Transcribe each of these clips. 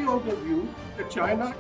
overview that China.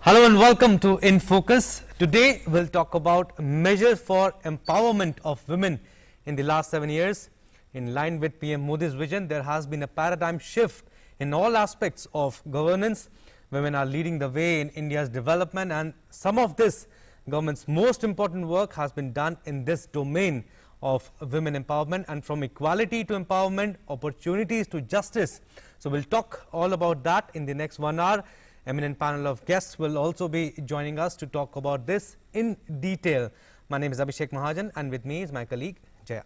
Hello and welcome to In Focus. Today we'll talk about measures for empowerment of women in the last 7 years. In line with PM Modi's vision, there has been a paradigm shift in all aspects of governance. Women are leading the way in India's development, and some of this government's most important work has been done in this domain of women empowerment, and from equality to empowerment, opportunities to justice. So we'll talk all about that in the next 1 hour. Eminent panel of guests will also be joining us to talk about this in detail. My name is Abhishek Mahajan and with me is my colleague Jaya.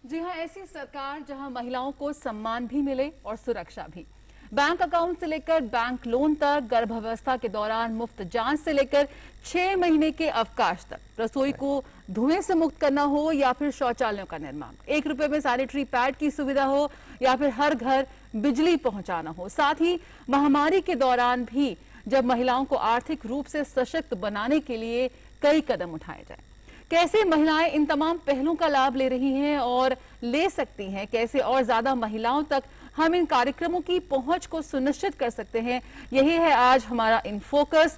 जी हाँ, ऐसी सरकार जहां महिलाओं को सम्मान भी मिले और सुरक्षा भी। बैंक अकाउंट से लेकर बैंक लोन तक, गर्भावस्था के दौरान मुफ्त जांच से लेकर 6 महीने के अवकाश तक, रसोई को धुएं से मुक्त करना हो या फिर शौचालयों का निर्माण, 1 रुपए में सैनिटरी पैड की सुविधा हो या फिर हर घर बिजली पहुंचाना हो। साथ ही महामारी के दौरान भी जब महिलाओं को आर्थिक रूप से सशक्त बनाने के लिए कई कदम उठाए जाए। कैसे महिलाएं इन तमाम पहलों का लाभ ले रही हैं और ले सकती हैं, कैसे और ज्यादा महिलाओं तक हम इन कार्यक्रमों की पहुंच को सुनिश्चित कर सकते हैं, यही है आज हमारा इन फोकस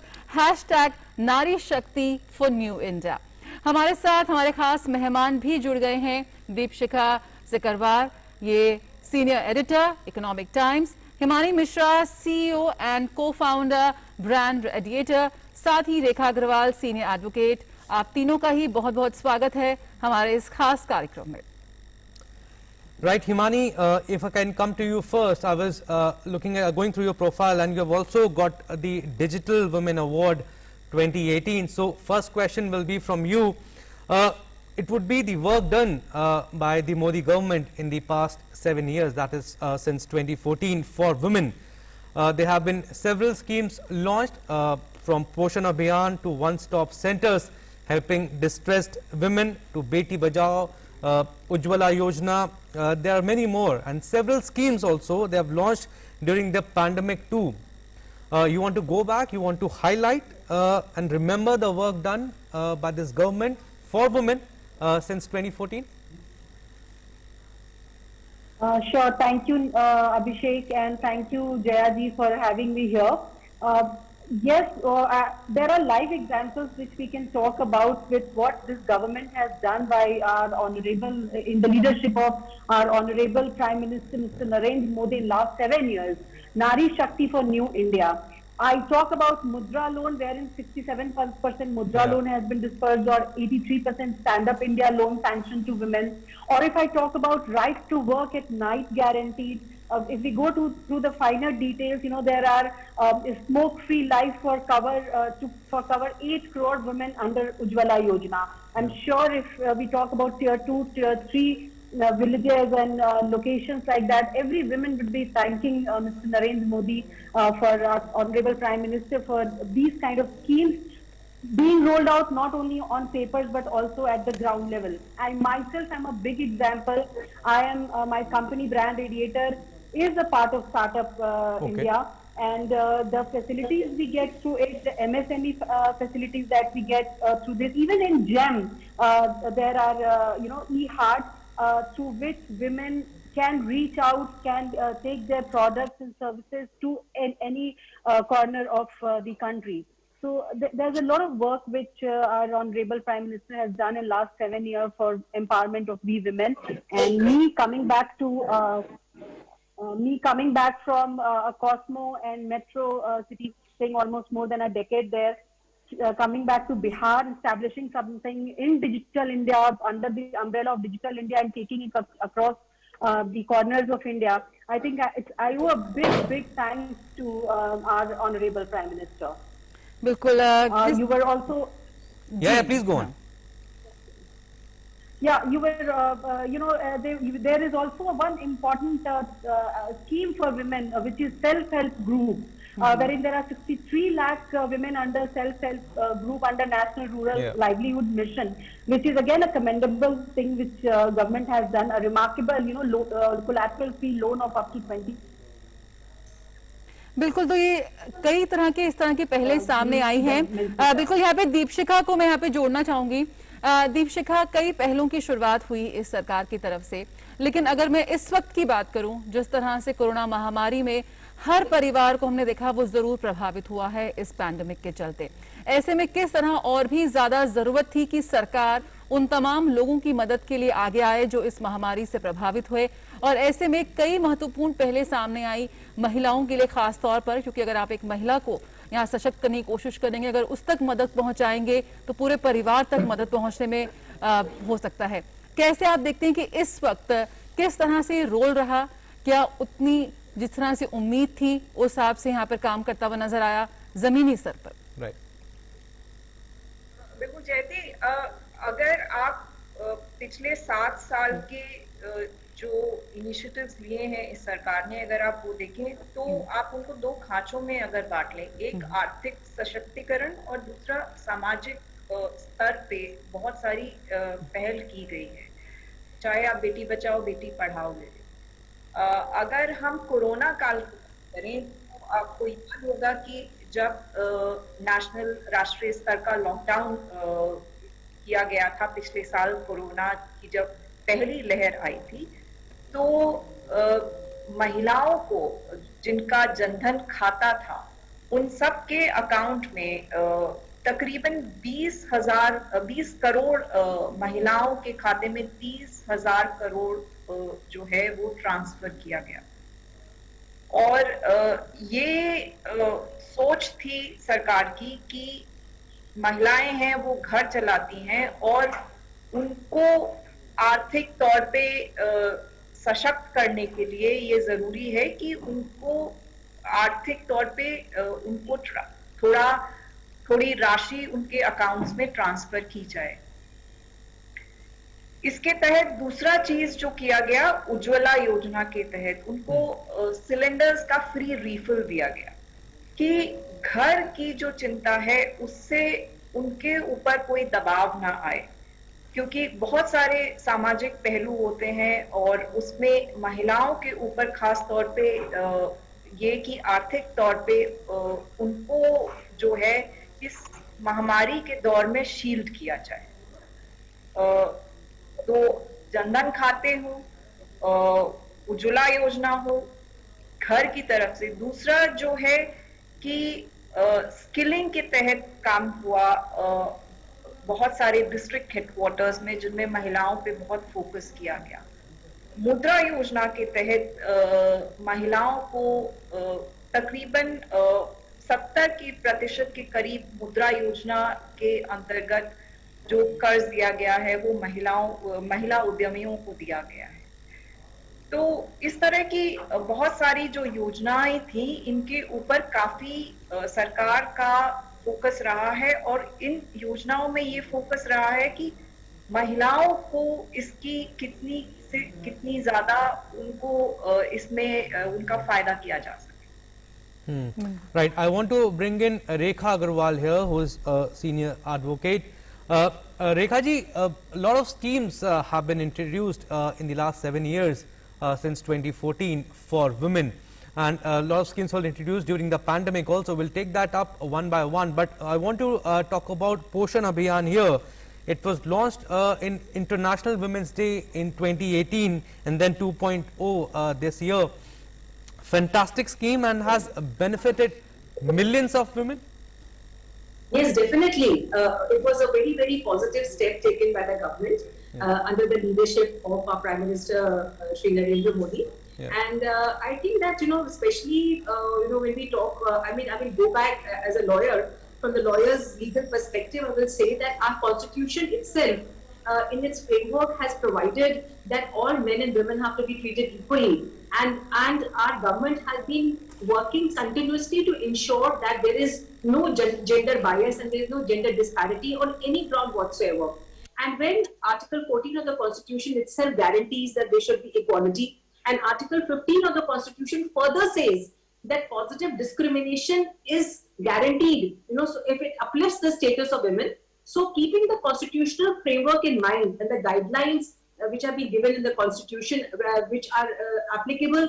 #नारी शक्ति फॉर न्यू इंडिया। हमारे साथ हमारे खास मेहमान भी जुड़ गए हैं। दीपशिखा सिकरवार, ये senior editor Economic Times, Himani Mishra CEO and co-founder Brand Radiator, साथ ही रेखा अग्रवाल सीनियर एडवोकेट। आप तीनों का ही बहुत बहुत स्वागत है हमारे इस खास कार्यक्रम में। Right, Himani, if I can come to you first, I was going through your profile, and you have also got the Digital Women Award 2018. So first question will be from you. It would be the work done by the Modi government in the past 7 years, that is since 2014, for women. There have been several schemes launched, from Poshan Abhiyan to one-stop centers helping distressed women, to Beti Bachao, Ujjwala Yojana. There are many more, and several schemes also they have launched during the pandemic too. You want to go back, you want to highlight and remember the work done by this government for women since 2014? Sure. Thank you, Abhishek, and thank you, Jayaji, for having me here. Yes, there are live examples which we can talk about with what this government has done by our honorable, in the leadership of our honorable Prime Minister, Mr. Narendra Modi, in last 7 years. Nari Shakti for New India. I talk about Mudra loan, wherein 67% Mudra loan has been dispersed, or 83% Stand Up India loan sanctioned to women. Or if I talk about right to work at night guaranteed, if we go through the finer details, you know, there are smoke-free life for cover 8 crore women under Ujjwala Yojana. I'm sure if we talk about tier 2, tier 3 villages and locations like that, every woman would be thanking Mr. Narendra Modi for our Honorable Prime Minister for these kind of schemes being rolled out not only on papers but also at the ground level. I myself am a big example. I am my company Brand Radiator is a part of Startup India, and the facilities we get through it, the MSME facilities that we get through this, even in GEM, there are e-heart through which women can reach out, can take their products and services to any corner of the country. So there's a lot of work which our Honorable Prime Minister has done in last 7 years for empowerment of we women. And me coming back from a Cosmo and Metro city, staying almost more than a decade there, coming back to Bihar, establishing something in Digital India under the umbrella of Digital India and taking it across the corners of India. I think I owe a big thanks to our Honorable Prime Minister. बिल्कुल, you were also please go on. Yeah, you were, there is also one important scheme for women, which is self-help group, wherein there are 63 lakh women under self-help group under National Rural Livelihood Mission, which is again a commendable thing which government has done, a remarkable, collateral-free loan of up to बिल्कुल, तो ये कई तरह के इस तरह की पहले सामने आई हैं। बिल्कुल, यहाँ पे दीपशिखा को मैं यहाँ पे जोड़ना चाहूंगी। दीपशिखा, कई पहलों की शुरुआत हुई इस सरकार की तरफ से, लेकिन अगर मैं इस वक्त की बात करूं, जिस तरह से कोरोना महामारी में हर परिवार को हमने देखा वो जरूर प्रभावित हुआ है इस पैंडेमिक के चलते। ऐसे में किस तरह और भी ज्यादा जरूरत थी कि सरकार उन तमाम लोगों की मदद के लिए आगे आए जो इस महामारी से प्रभावित हुए, और ऐसे में कई महत्वपूर्ण पहले सामने आई महिलाओं के लिए खास तौर पर, क्योंकि अगर आप एक महिला को यहाँ सशक्त करने की कोशिश करेंगे, अगर उस तक मदद पहुंचाएंगे तो पूरे परिवार तक मदद पहुंचने में हो सकता है। कैसे आप देखते हैं कि इस वक्त किस तरह से रोल रहा, क्या उतनी जिस तरह से उम्मीद थी उस हिसाब से यहाँ पर काम करता हुआ नजर आया जमीनी स्तर पर? राइट, बिल्कुल जयती, अगर आप पिछले 7 साल के जो इनिशिएटिव्स लिए हैं इस सरकार ने, अगर आप वो देखें तो आप उनको 2 खांचों में अगर बांट लें, एक आर्थिक सशक्तिकरण और दूसरा सामाजिक स्तर पे बहुत सारी पहल की गई है, चाहे आप बेटी बचाओ बेटी पढ़ाओ ले लें। अगर हम कोरोना काल करें तो आपको याद होगा कि जब राष्ट्रीय स्तर का लॉकडाउन किया गया था पिछले साल, कोरोना की जब पहली लहर आई थी, तो महिलाओं को जिनका जनधन खाता था उन सब के अकाउंट में तकरीबन 20 करोड़ महिलाओं के खाते में 30,000 करोड़ जो है वो ट्रांसफर किया गया। और ये सोच थी सरकार की कि महिलाएं हैं वो घर चलाती हैं और उनको आर्थिक तौर पे सशक्त करने के लिए ये जरूरी है कि उनको आर्थिक तौर पे उनको थोड़ी राशि उनके अकाउंट्स में ट्रांसफर की जाए। इसके तहत दूसरा चीज जो किया गया, उज्ज्वला योजना के तहत उनको सिलेंडर्स का फ्री रिफिल दिया गया कि घर की जो चिंता है उससे उनके ऊपर कोई दबाव ना आए, क्योंकि बहुत सारे सामाजिक पहलू होते हैं और उसमें महिलाओं के ऊपर खास तौर पे ये कि आर्थिक तौर पे उनको जो है इस महामारी के दौर में शील्ड किया जाए। तो जनधन खाते हो, उज्ज्वला योजना हो घर की तरफ से, दूसरा जो है कि स्किलिंग के तहत काम हुआ बहुत सारे डिस्ट्रिक्ट हेडक्वार्टर्स में, जिनमें महिलाओं पे बहुत फोकस किया गया। मुद्रा योजना के तहत महिलाओं को तकरीबन 70% के करीब मुद्रा योजना के अंतर्गत जो कर्ज दिया गया है वो महिला उद्यमियों को दिया गया है। तो इस तरह की बहुत सारी जो योजनाएं थी, इनके ऊपर काफी सरकार का फोकस रहा है और इन योजनाओं में ये फोकस रहा है कि महिलाओं को इसकी कितनी ज्यादा उनको इसमें उनका फायदा किया जा सके। Right, I want to bring in Rekha Agarwal here, who is a senior advocate. Rekha ji, a lot of schemes have been introduced in the last 7 years since 2014 for women, and a lot of schemes were introduced during the pandemic also. We'll take that up one by one, but I want to talk about Poshan Abhiyan here. It was launched in International Women's Day in 2018 and then 2.0 this year. Fantastic scheme and has benefited millions of women. Yes, definitely. It was a very, very positive step taken by the government under the leadership of our Prime Minister Shri Narendra Modi. Yeah. And I think that, especially, when we talk, I will go back as a lawyer. From the lawyer's legal perspective, I will say that our constitution itself, in its framework, has provided that all men and women have to be treated equally. And our government has been working continuously to ensure that there is no gender bias and there is no gender disparity on any ground whatsoever. And when Article 14 of the Constitution itself guarantees that there should be equality, and Article 15 of the Constitution further says that positive discrimination is guaranteed, so if it uplifts the status of women, so keeping the constitutional framework in mind and the guidelines which have been given in the Constitution, which are applicable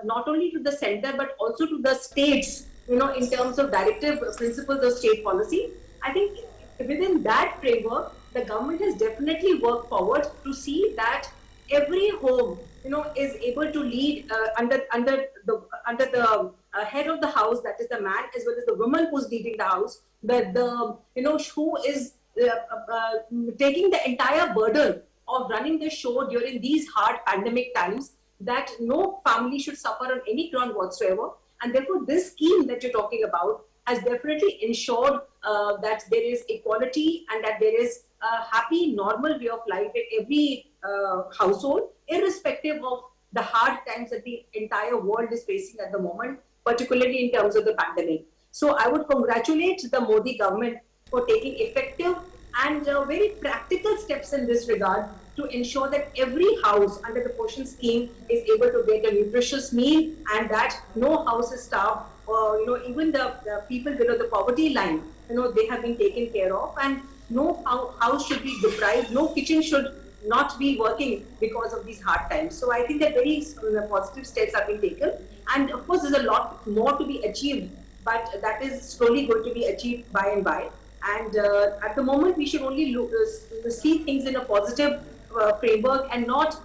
not only to the center but also to the states, in terms of directive principles of state policy. I think within that framework, the government has definitely worked forward to see that every home, is able to lead under the head of the house, that is the man, as well as the woman who's leading the house, who is taking the entire burden of running the show during these hard pandemic times, that no family should suffer on any ground whatsoever. And therefore, this scheme that you're talking about has definitely ensured that there is equality and that there is a happy, normal way of life in every household, irrespective of the hard times that the entire world is facing at the moment, particularly in terms of the pandemic. So I would congratulate the Modi government for taking effective and very practical steps in this regard to ensure that every house under the Poshan scheme is able to get a nutritious meal, and that no house is starved, or even the people below the poverty line, they have been taken care of, and no house should be deprived, no kitchen should not be working because of these hard times. So I think that very positive steps have been taken, and of course there's a lot more to be achieved, but that is slowly going to be achieved by and by. And at the moment, we should only see things in a positive framework and not,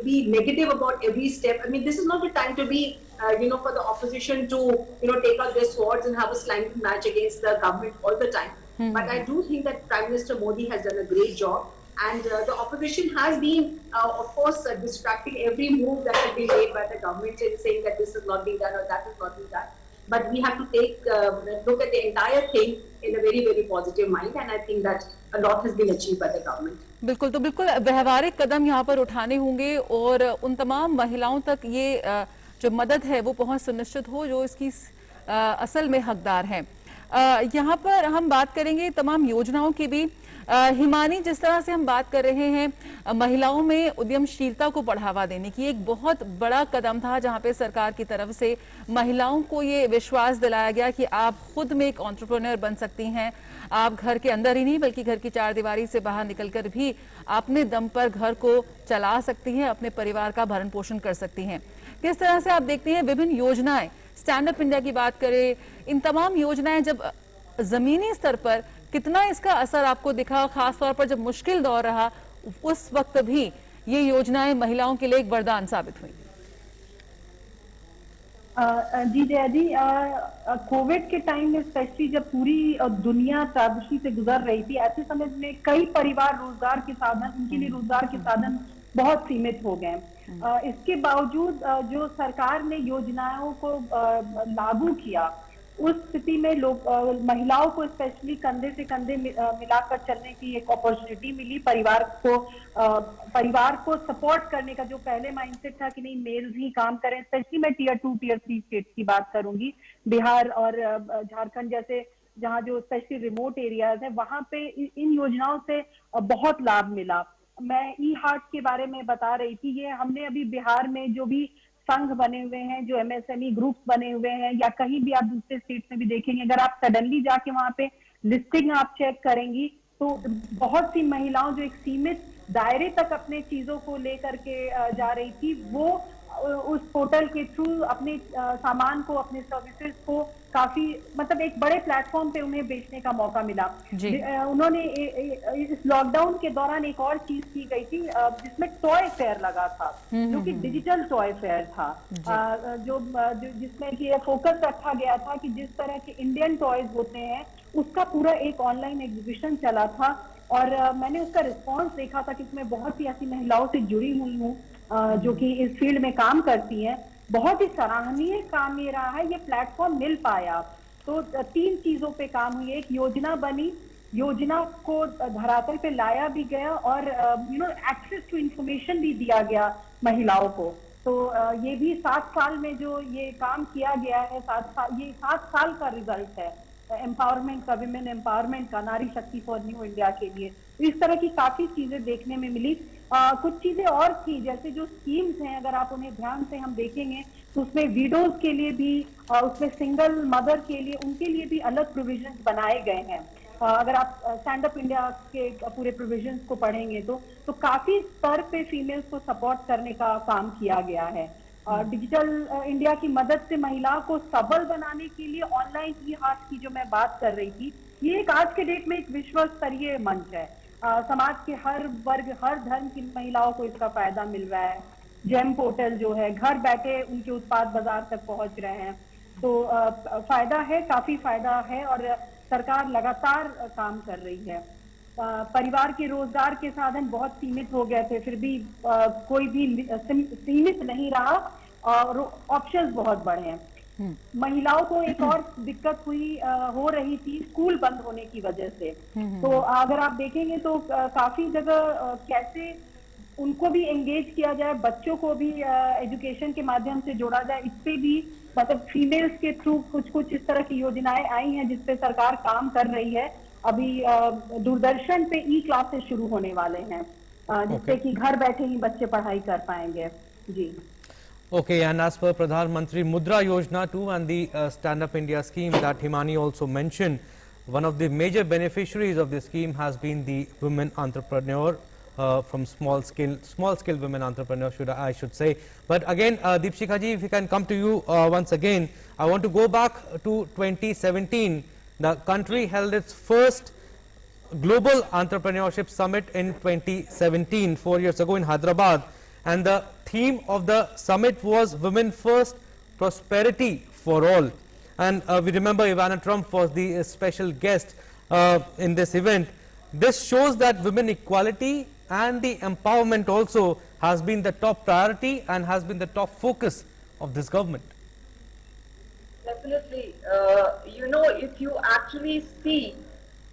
be negative about every step. I mean, this is not the time to be, for the opposition to, take out their swords and have a slanking match against the government all the time. But I do think that Prime Minister Modi has done a great job. And the opposition has been, of course, distracting every move that has been made by the government in saying that this is not being done or that is not being done. But we have to look at the entire thing in a very, very positive mind, and I think that a lot has been achieved by the government. बिल्कुल, तो बिल्कुल व्यवहारिक कदम यहाँ पर उठाने होंगे और उन तमाम महिलाओं तक ये जो मदद है वो पहुँच सुनिश्चित हो जो इसकी असल में हकदार हैं। यहाँ पर हम बात करेंगे तमाम योजनाओं की भी। हिमानी, जिस तरह से हम बात कर रहे हैं महिलाओं में उद्यमशीलता को बढ़ावा देने की, एक बहुत बड़ा कदम था जहां पे सरकार की तरफ से महिलाओं को ये विश्वास दिलाया गया कि आप खुद में एक एंटरप्रेन्योर बन सकती हैं। आप घर के अंदर ही नहीं बल्कि घर की चारदीवारी से बाहर निकलकर भी अपने दम पर घर को चला सकती हैं, अपने परिवार का भरण पोषण कर सकती हैं। किस तरह से आप देखते हैं विभिन्न योजनाएं, स्टैंड अप इंडिया की बात करें, इन तमाम योजनाएं जब जमीनी स्तर पर कितना इसका असर आपको दिखा, खासतौर पर जब मुश्किल दौर रहा उस वक्त भी ये योजनाएं महिलाओं के लिए एक वरदान साबित हुई? जी जया जी, कोविड के टाइम में स्पेशली जब पूरी दुनिया त्रासदी से गुजर रही थी, ऐसे समय में कई परिवार रोजगार के साधन, उनके लिए रोजगार के साधन बहुत सीमित हो गए। इसके बावजूद जो सरकार ने योजनाओं को लागू किया, उस स्थिति में लोग महिलाओं को स्पेशली कंधे से कंधे मिलाकर चलने की एक अपॉर्चुनिटी मिली। परिवार को सपोर्ट करने का जो पहले माइंडसेट था कि नहीं मेल्स ही काम करें, स्पेशली मैं टियर 2 टियर 3 स्टेट्स की बात करूंगी, बिहार और झारखंड जैसे जहां जो स्पेशली रिमोट एरियाज है, वहां पे इन योजनाओं से बहुत लाभ मिला। मैं ई हार्ट के बारे में बता रही थी, ये हमने अभी बिहार में जो भी संघ बने हुए हैं, जो एमएसएमई ग्रुप्स बने हुए हैं, या कहीं भी आप दूसरे स्टेट्स में भी देखेंगे, अगर आप सडनली जाके वहां पे लिस्टिंग आप चेक करेंगी तो बहुत सी महिलाओं जो एक सीमित दायरे तक अपने चीजों को लेकर के जा रही थी, वो उस पोर्टल के थ्रू अपने सामान को, अपने सर्विसेज को काफी मतलब एक बड़े प्लेटफॉर्म पे उन्हें बेचने का मौका मिला। उन्होंने इस लॉकडाउन के दौरान एक और चीज की गई थी जिसमें टॉय फेयर लगा था, जो कि डिजिटल टॉय फेयर था, जिसमें कि फोकस रखा गया था कि जिस तरह के इंडियन टॉयज होते हैं उसका पूरा एक ऑनलाइन एग्जीबिशन चला था। और मैंने उसका रिस्पॉन्स देखा था कि इसमें बहुत सी ऐसी महिलाओं से जुड़ी हुई हूँ जो कि इस फील्ड में काम करती हैं। बहुत ही सराहनीय काम ये रहा है, ये प्लेटफॉर्म मिल पाया। तो 3 चीजों पे काम हुई, एक योजना बनी, योजना को धरातल पे लाया भी गया और एक्सेस टू इंफॉर्मेशन भी दिया गया महिलाओं को। तो ये भी 7 साल में जो ये काम किया गया है, 7 साल का रिजल्ट है एम्पावरमेंट का, विमेन एम्पावरमेंट का, नारी शक्ति फॉर न्यू इंडिया के लिए। तो इस तरह की काफी चीजें देखने में मिली। कुछ चीजें और थी, जैसे जो स्कीम्स हैं, अगर आप उन्हें ध्यान से हम देखेंगे तो उसमें विडोज के लिए भी, उसमें सिंगल मदर के लिए, उनके लिए भी अलग प्रोविजंस बनाए गए हैं। अगर आप स्टैंड अप इंडिया के पूरे प्रोविजंस को पढ़ेंगे तो काफी स्तर पे फीमेल्स को सपोर्ट करने का काम किया गया है। डिजिटल इंडिया की मदद से महिलाओं को सबल बनाने के लिए ऑनलाइन ई हाथ की जो मैं बात कर रही थी, ये एक आज के डेट में एक विश्व स्तरीय मंच है। समाज के हर वर्ग, हर धर्म की महिलाओं को इसका फायदा मिल रहा है। जेम पोर्टल जो है, घर बैठे उनके उत्पाद बाजार तक पहुंच रहे हैं। तो फायदा है, काफी फायदा है और सरकार लगातार काम कर रही है। परिवार के रोजगार के साधन बहुत सीमित हो गए थे, फिर भी कोई भी सीमित नहीं रहा और ऑप्शंस बहुत बढ़े हैं। महिलाओं को एक और दिक्कत हो रही थी स्कूल बंद होने की वजह से। तो अगर आप देखेंगे तो काफी जगह कैसे उनको भी एंगेज किया जाए, बच्चों को भी एजुकेशन के माध्यम से जोड़ा जाए, इस पे भी मतलब फीमेल्स के थ्रू कुछ इस तरह की योजनाएं आई हैं जिसपे सरकार काम कर रही है। अभी दूरदर्शन पे ई क्लासेस शुरू होने वाले हैं, जिससे कि घर बैठे ही बच्चे पढ़ाई कर पाएंगे। जी। Okay, and as per Pradhan Mantri Mudra Yojana too and the Stand Up India scheme that Himani also mentioned, one of the major beneficiaries of this scheme has been the women entrepreneur from small scale women entrepreneur, I should say. But again, Deepshikha ji, if we can come to you once again, I want to go back to 2017. The country held its first Global Entrepreneurship Summit in 2017, 4 years ago in Hyderabad, and the theme of the summit was Women First, Prosperity for All. And we remember Ivana Trump was the special guest in this event. This shows that women equality and the empowerment also has been the top priority and has been the top focus of this government. Definitely. If you actually see,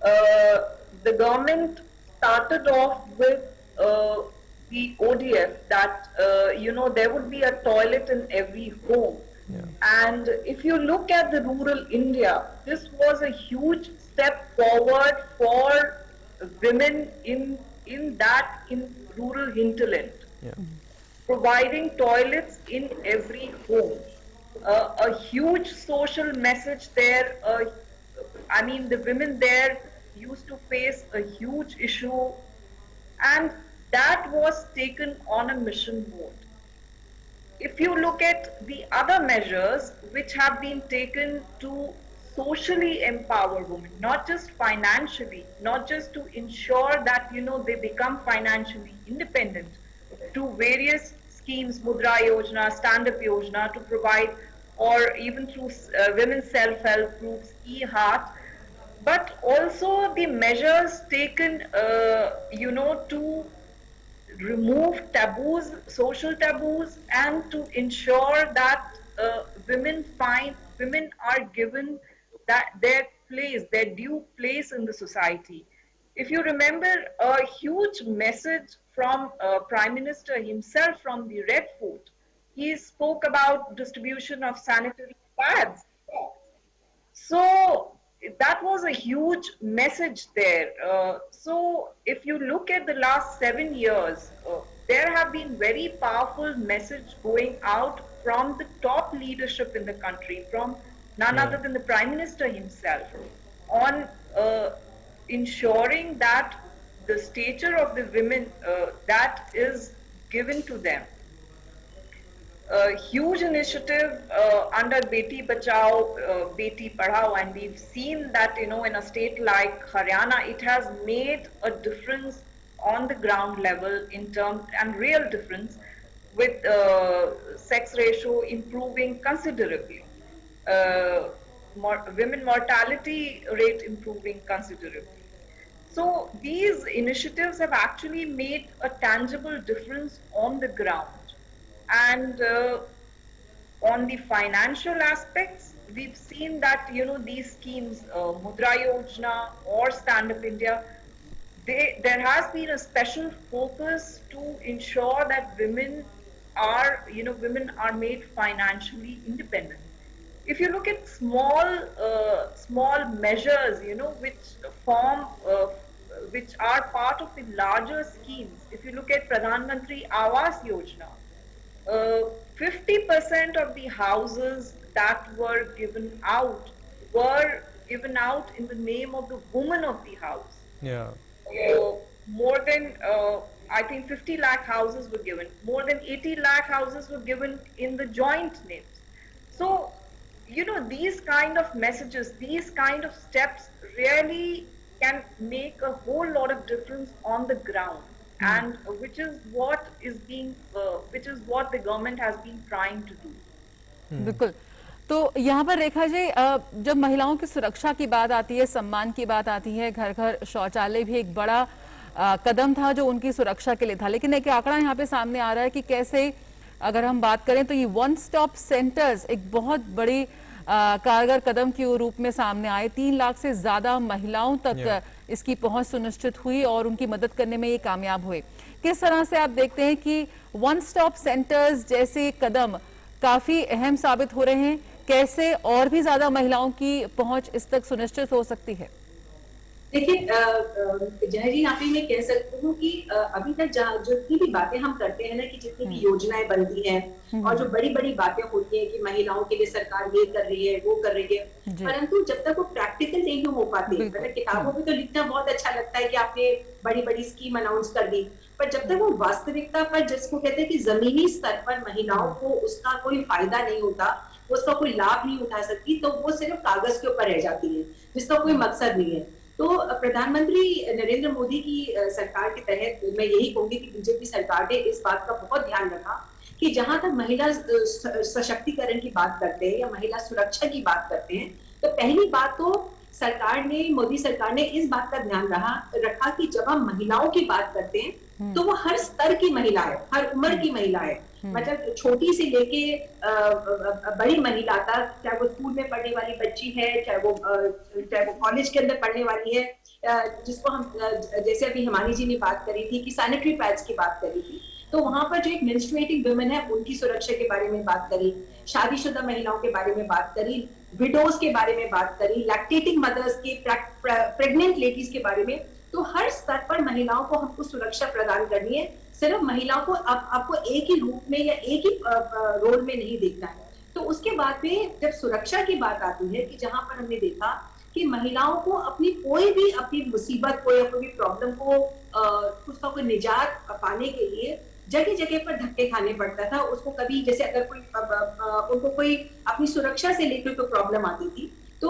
the government started off with the ODF that, there would be a toilet in every home. Yeah. And if you look at the rural India, this was a huge step forward for women in rural hinterland. Yeah. Providing toilets in every home. A huge social message there. The women there used to face a huge issue, and that was taken on a mission mode. If you look at the other measures which have been taken to socially empower women, not just financially, not just to ensure that they become financially independent, to various schemes, Mudra Yojana, Stand Up Yojana, to provide, or even through women's self-help groups, e-heart, but also the measures taken, to remove taboos, social taboos, and to ensure that women are given their due place in the society. If you remember, a huge message from Prime Minister himself from the Red Fort, he spoke about distribution of sanitary pads. So that was a huge message there. So if you look at the last 7 years, there have been very powerful messages going out from the top leadership in the country, from none other than the Prime Minister himself, on ensuring that the stature of the women that is given to them. A huge initiative under Beti Bachao, Beti Padhao, and we've seen that in a state like Haryana, it has made a difference on the ground level in terms, and real difference, with sex ratio improving considerably, women mortality rate improving considerably. So these initiatives have actually made a tangible difference on the ground. And on the financial aspects, we've seen that these schemes, Mudra Yojana or Stand Up India, there has been a special focus to ensure that women are made financially independent. If you look at small measures, which are part of the larger schemes. If you look at Pradhan Mantri Awas Yojana, 50% of the houses that were given out in the name of the woman of the house. Yeah. More than, I think 50 lakh houses were given. More than 80 lakh houses were given in the joint names. So, you know, these kind of messages, these kind of steps really can make a whole lot of difference on the ground. And which is what the government has been trying to do. बिल्कुल। तो यहाँ पर रेखा जी, जब महिलाओं की सुरक्षा की बात आती है, सम्मान की बात आती है, घर घर शौचालय भी एक बड़ा कदम था जो उनकी सुरक्षा के लिए था, लेकिन एक आंकड़ा यहाँ पे सामने आ रहा है कि कैसे अगर हम बात करें तो ये वन स्टॉप सेंटर्स एक बहुत बड़ी कारगर कदम के रूप में सामने आए। 3 लाख से ज्यादा महिलाओं तक इसकी पहुंच सुनिश्चित हुई और उनकी मदद करने में ये कामयाब हुए। किस तरह से आप देखते हैं कि वन स्टॉप सेंटर्स जैसे कदम काफी अहम साबित हो रहे हैं? कैसे और भी ज्यादा महिलाओं की पहुंच इस तक सुनिश्चित हो सकती है? देखिए जय जी, यहाँ पे मैं कह सकती हूँ कि अभी तक जितनी भी बातें हम करते हैं ना, कि जितनी भी योजनाएं बनती हैं और जो बड़ी बड़ी बातें होती हैं कि महिलाओं के लिए सरकार ये कर रही है, वो कर रही है, परंतु जब तक वो प्रैक्टिकल नहीं हो पाते, मतलब किताबों में तो लिखना बहुत अच्छा लगता है कि आपने बड़ी बड़ी स्कीम अनाउंस कर दी, पर जब तक वो वास्तविकता पर, जिसको कहते हैं कि जमीनी स्तर पर महिलाओं को उसका कोई फायदा नहीं होता, उसका कोई लाभ नहीं उठा सकती, तो वो सिर्फ कागज के ऊपर रह जाती है, जिसका कोई मकसद नहीं है। तो प्रधानमंत्री नरेंद्र मोदी की सरकार के तहत मैं यही कहूंगी कि बीजेपी सरकार ने इस बात का बहुत ध्यान रखा कि जहां तक महिला सशक्तिकरण की बात करते हैं या महिला सुरक्षा की बात करते हैं, तो पहली बात तो सरकार ने, मोदी सरकार ने इस बात का ध्यान रखा कि जब हम महिलाओं की बात करते हैं तो वो हर स्तर की महिला है, हर उम्र की महिला है, मतलब छोटी से लेके बड़ी महिला तक, चाहे वो स्कूल में पढ़ने वाली बच्ची है, चाहे वो कॉलेज के अंदर पढ़ने वाली है, जिसको हम जैसे अभी हिमानी जी ने बात करी थी कि सैनिटरी पैड्स की बात करी थी, तो वहां पर जो एक मेंस्ट्रुएटिंग वुमेन है उनकी सुरक्षा के बारे में बात करी, शादीशुदा महिलाओं के बारे में बात करी, विडोज के बारे में बात करी, लैक्टेटिंग मदर्स के, प्रेग्नेंट लेडीज के बारे में। तो हर स्तर पर महिलाओं को हमको सुरक्षा प्रदान करनी है, सिर्फ महिलाओं को आपको एक ही रूप में या एक ही रोल में नहीं देखना है। तो उसके बाद में जब सुरक्षा की बात आती है कि जहां पर हमने देखा कि महिलाओं को कोई भी अपनी मुसीबत को या कोई प्रॉब्लम को उसका कोई निजात पाने के लिए जगह जगह पर धक्के खाने पड़ता था। उसको कभी जैसे अगर उनको कोई अपनी सुरक्षा से लेकर कोई प्रॉब्लम आती थी तो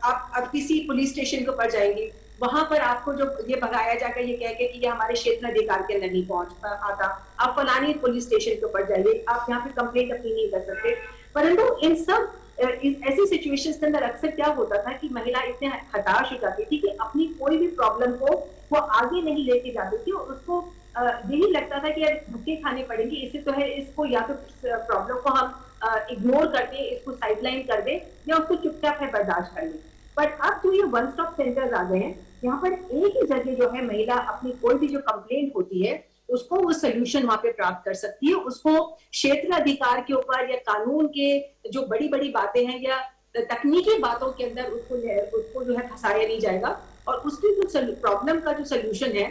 आप किसी पुलिस स्टेशन के ऊपर जाएंगे, वहां पर आपको जो ये भगाया जाकर ये कह के कि ये हमारे क्षेत्र अधिकार के अंदर नहीं पहुंच आता, आप फलानी पुलिस स्टेशन के ऊपर जाइए, आप यहाँ पे कंप्लेंट अपनी नहीं कर सकते। परंतु इन सब ऐसी सिचुएशंस के अंदर अक्सर क्या होता था कि महिला इतने हताश हो जाती थी कि अपनी कोई भी प्रॉब्लम को वो आगे नहीं लेके जाती थी और उसको यही लगता था कि यार धक्के खाने पड़ेंगे, इससे तो है इसको या तो प्रॉब्लम को हम इग्नोर कर दे, इसको साइडलाइन कर दे या उसको चुपचाप है बर्दाश्त कर ले। बट अब जो ये वन स्टॉप सेंटर्स आ गए हैं, यहाँ पर एक ही जगह जो है महिला अपनी कोई भी जो कंप्लेंट होती है उसको वो सोल्यूशन वहां पे प्राप्त कर सकती है, उसको क्षेत्र अधिकार के ऊपर या कानून के जो बड़ी बड़ी बातें हैं या तकनीकी बातों के अंदर उसको जो है फंसाया नहीं जाएगा और उसकी जो प्रॉब्लम का जो सोल्यूशन है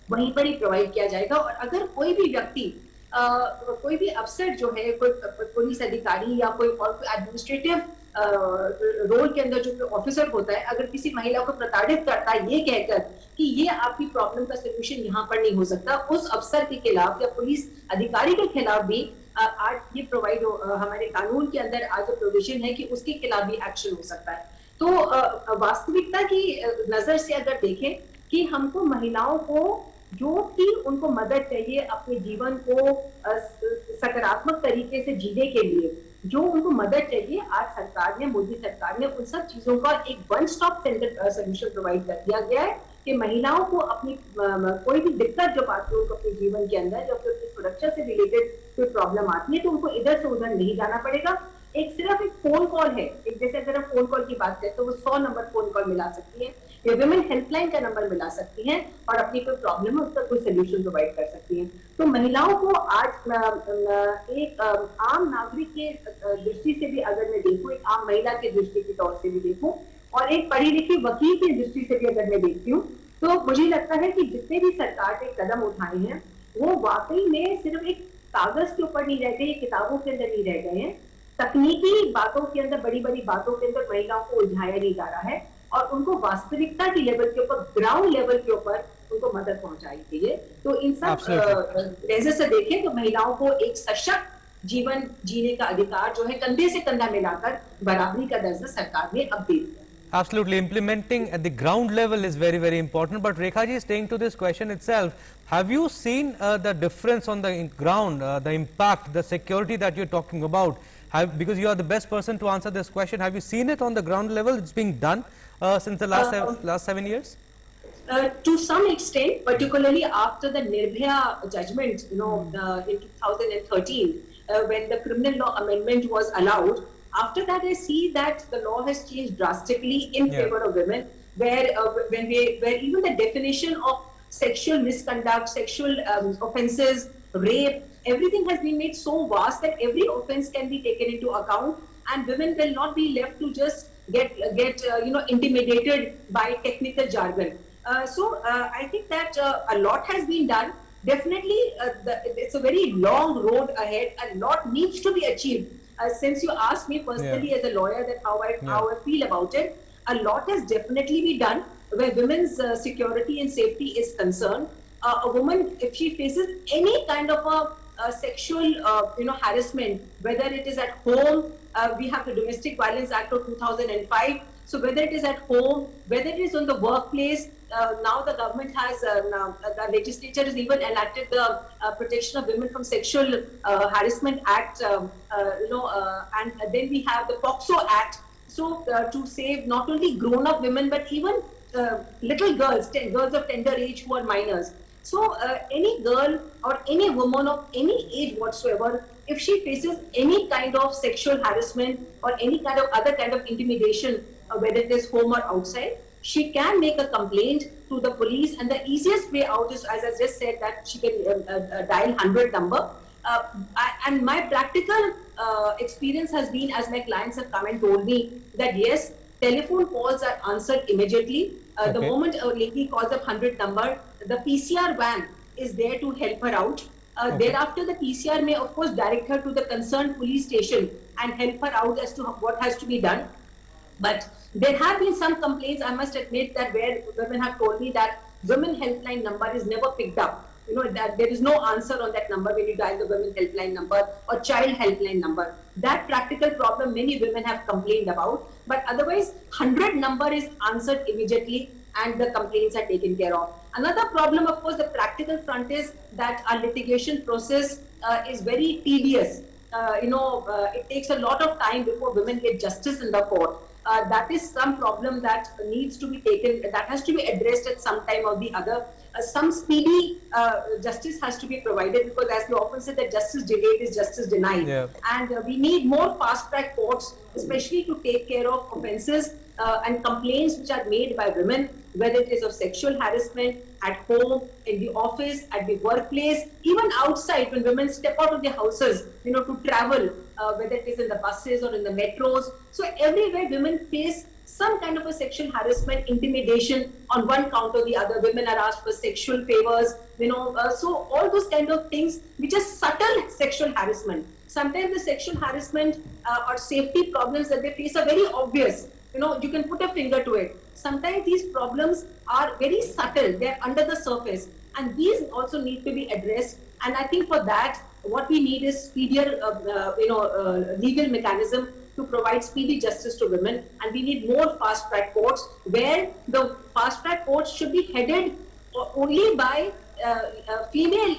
वहीं पर ही प्रोवाइड किया जाएगा। और अगर कोई भी व्यक्ति कोई भी अफसर जो है, कोई पुलिस अधिकारी या कोई एडमिनिस्ट्रेटिव रोल के अंदर जो ऑफिसर होता है, अगर किसी महिला को प्रताड़ित करता है ये कहकर कि ये आपकी प्रॉब्लम का सोल्यूशन यहाँ पर नहीं हो सकता, उस अफसर के खिलाफ या पुलिस अधिकारी के खिलाफ भी आज ये प्रोवाइड हमारे कानून के अंदर आज प्रोविजन है कि उसके खिलाफ भी एक्शन हो सकता है। तो वास्तविकता की नजर से अगर देखें कि हमको महिलाओं को जो भी उनको मदद चाहिए अपने जीवन को सकारात्मक तरीके से जीने के लिए, जो उनको मदद चाहिए, आज सरकार ने, मोदी सरकार ने उन सब चीजों का एक one stop centre solution provide कर दिया गया है कि महिलाओं को अपनी कोई भी दिक्कत जब आती है उनको अपने जीवन के अंदर, जब अपनी सुरक्षा से रिलेटेड कोई प्रॉब्लम आती है तो उनको इधर से उधर नहीं जाना पड़ेगा। सिर्फ एक फोन कॉल है, जैसे अगर हम फोन कॉल की बात करें तो वो 100 नंबर फोन कॉल मिला सकती है या विमेन हेल्पलाइन का नंबर मिला सकती हैं और अपनी कोई प्रॉब्लम है उसका कोई सोल्यूशन प्रोवाइड कर सकती हैं। तो महिलाओं को आज एक आम नागरिक के दृष्टि से भी अगर मैं देखूं, एक आम महिला के दृष्टि के तौर से भी देखूं और एक पढ़ी लिखी वकील की दृष्टि से भी अगर मैं देखती हूँ, तो मुझे लगता है कि जितने भी सरकार ने कदम उठाए हैं वो वाकई में सिर्फ एक कागज के ऊपर नहीं रह गए, किताबों के अंदर नहीं रह गए हैं, तकनीकी बातों के अंदर, बड़ी बड़ी बातों के अंदर महिलाओं को उलझाया नहीं जा रहा है और उनको वास्तविकता की लेवल के ऊपर, ग्राउंड लेवल के ऊपर उनको मदद पहुंचाई गई है। तो इन सब Absolutely. नजर से देखें तो महिलाओं को एक सशक्त जीवन जीने का अधिकार जो है कंधे से कंधा मिलाकर बराबरी का दर्जा सरकार ने अब दे दिया। Absolutely, implementing at the ground level is very, very important. But Rekha ji, staying to this question itself, have you seen the difference on the ground, the impact, the security that you're talking about? Because you are the best person to answer this question, have you seen it on the ground level? It's being done since the last 7 years? To some extent, particularly after the Nirbhaya judgment, in 2013, when the criminal law amendment was allowed, after that I see that the law has changed drastically in favor of women, where even the definition of sexual misconduct, sexual offences, rape, everything has been made so vast that every offence can be taken into account, and women will not be left to just get intimidated by technical jargon. So I think that a lot has been done. Definitely, it's a very long road ahead. A lot needs to be achieved. Since you asked me personally as a lawyer that how I feel about it, a lot has definitely been done where women's security and safety is concerned. A woman, if she faces any kind of a sexual harassment, whether it is at home, we have the Domestic Violence Act of 2005. So whether it is at home, whether it is on the workplace, now the government has, the legislature has even enacted the Protection of Women from Sexual Harassment Act, and then we have the POCSO Act. So to save not only grown-up women, but even little girls, girls of tender age who are minors. So any girl or any woman of any age whatsoever, if she faces any kind of sexual harassment or any kind of other kind of intimidation, whether it is home or outside, she can make a complaint to the police, and the easiest way out is, as I just said, that she can dial 100 number. And my practical experience has been, as my clients have come and told me, that yes, telephone calls are answered immediately. The moment a lady calls up 100 number, the PCR van is there to help her out. Thereafter, the PCR may, of course, direct her to the concerned police station and help her out as to what has to be done. But there have been some complaints, I must admit, that where women have told me that women helpline number is never picked up. That there is no answer on that number when you dial the women helpline number or child helpline number. That practical problem many women have complained about. But otherwise, 100 number is answered immediately and the complaints are taken care of. Another problem, of course, the practical front is that our litigation process is very tedious. It takes a lot of time before women get justice in the court. That is some problem that needs to be taken, that has to be addressed at some time or the other. Some speedy justice has to be provided, because as we often say that justice delayed is justice denied. And we need more fast-track courts, especially to take care of offences and complaints which are made by women, whether it is of sexual harassment at home, in the office, at the workplace, even outside when women step out of their houses, to travel, whether it is in the buses or in the metros. So everywhere women face some kind of a sexual harassment, intimidation on one count or the other. Women are asked for sexual favors, so all those kind of things which are subtle sexual harassment. Sometimes the sexual harassment or safety problems that they face are very obvious. You can put a finger to it. Sometimes these problems are very subtle, they're under the surface, and these also need to be addressed. And I think for that, what we need is speedier, legal mechanism to provide speedy justice to women, and we need more fast-track courts, where the fast-track courts should be headed only by female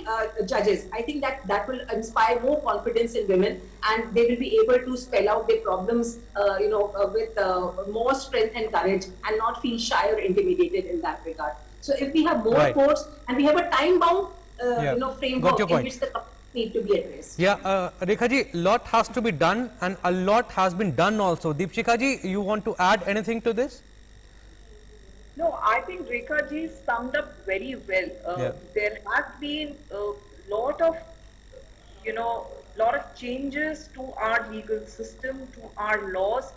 judges. I think that will inspire more confidence in women, and they will be able to spell out their problems, with more strength and courage, and not feel shy or intimidated in that regard. So if we have more courts and we have a time-bound, framework in which the need to be addressed. Rekha ji, lot has to be done, and a lot has been done also. Deepshika ji, you want to add anything to this? No, I think Rekha ji summed up very well. There has been a lot of changes to our legal system, to our laws,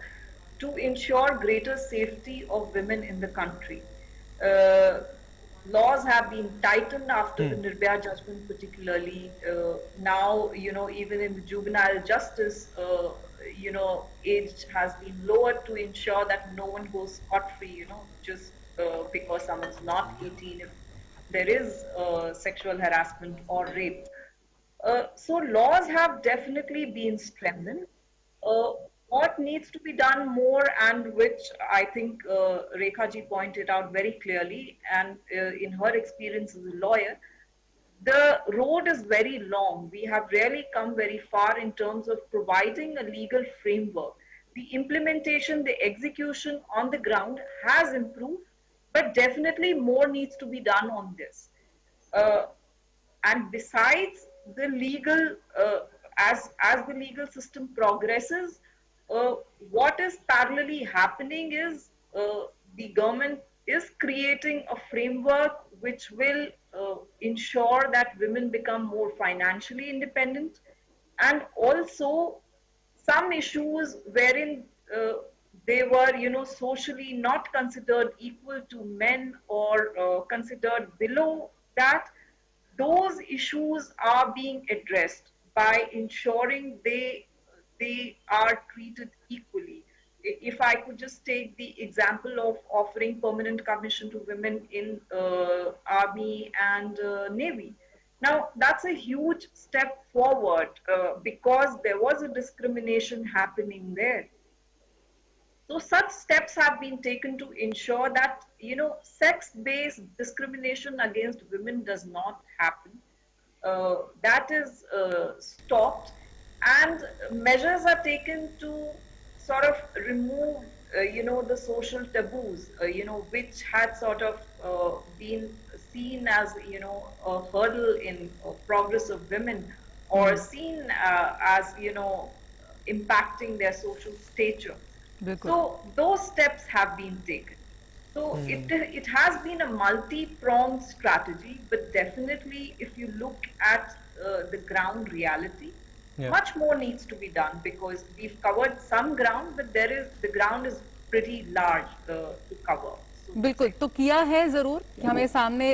to ensure greater safety of women in the country. Laws have been tightened after the Nirbhaya judgment, particularly. Now, even in juvenile justice, age has been lowered to ensure that no one goes scot-free, just because someone's not 18. there is sexual harassment or rape. So laws have definitely been strengthened. What needs to be done more, and which I think Rekha ji pointed out very clearly, and in her experience as a lawyer, the road is very long. We have really come very far in terms of providing a legal framework. The implementation, the execution on the ground has improved, but definitely more needs to be done on this. And besides the legal, as the legal system progresses, what is parallelly happening is the government is creating a framework which will ensure that women become more financially independent, and also some issues wherein they were, socially not considered equal to men or considered below that, those issues are being addressed by ensuring they are treated equally. If I could just take the example of offering permanent commission to women in Army and Navy. Now, that's a huge step forward because there was a discrimination happening there. So such steps have been taken to ensure that, sex-based discrimination against women does not happen. That is stopped, and measures are taken to sort of remove, the social taboos, which had sort of been seen as, a hurdle in progress of women, or seen as, impacting their social stature. So those steps have been taken. So it has been a multi-pronged strategy, but definitely if you look at the ground reality, much more needs to be done, because we've covered some ground, but the ground is pretty large to cover. बिल्कुल, तो किया है जरूर, हमें सामने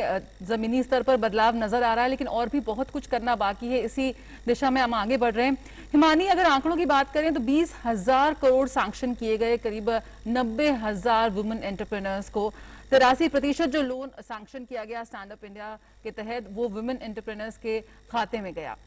जमीनी स्तर पर बदलाव नजर आ रहा है, लेकिन और भी बहुत कुछ करना बाकी है। इसी दिशा में हम आगे बढ़ रहे हैं। हिमानी, अगर आंकड़ों की बात करें तो 20,000 करोड़ सैंक्शन किए गए, करीब 90,000 वुमेन एंटरप्रेन्योर्स को 83% जो लोन सैंक्शन किया गया स्टैंड अप इंडिया के तहत, वो वुमेन एंटरप्रेन्योर्स के खाते में गया।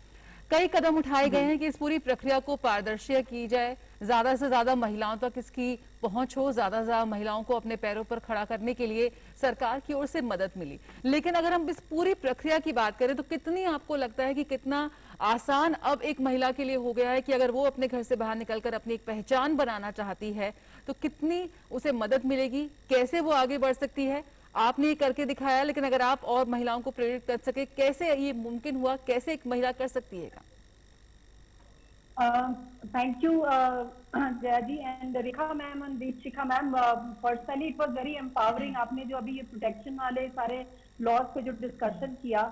कई कदम उठाए गए हैं कि इस पूरी प्रक्रिया को पारदर्शी की जाए, ज्यादा से ज्यादा महिलाओं तक इसकी पहुंच हो, ज्यादा से ज्यादा महिलाओं को अपने पैरों पर खड़ा करने के लिए सरकार की ओर से मदद मिली। लेकिन अगर हम इस पूरी प्रक्रिया की बात करें तो कितनी आपको लगता है कि कितना आसान अब एक महिला के लिए हो गया है कि अगर वो अपने घर से बाहर निकलकर अपनी एक पहचान बनाना चाहती है तो कितनी उसे मदद मिलेगी, कैसे वो आगे बढ़ सकती है? आपने ये करके दिखाया, लेकिन अगर आप और महिलाओं को प्रेरित कर सके, कैसे ये मुमकिन हुआ, कैसे एक महिला कर सकती है? Thank you, Jayaji and Rekha ma'am and Deepshikha ma'am. Personally, it was very empowering. आपने जो अभी ये प्रोटेक्शन वाले सारे लॉज पे जो डिस्कशन किया,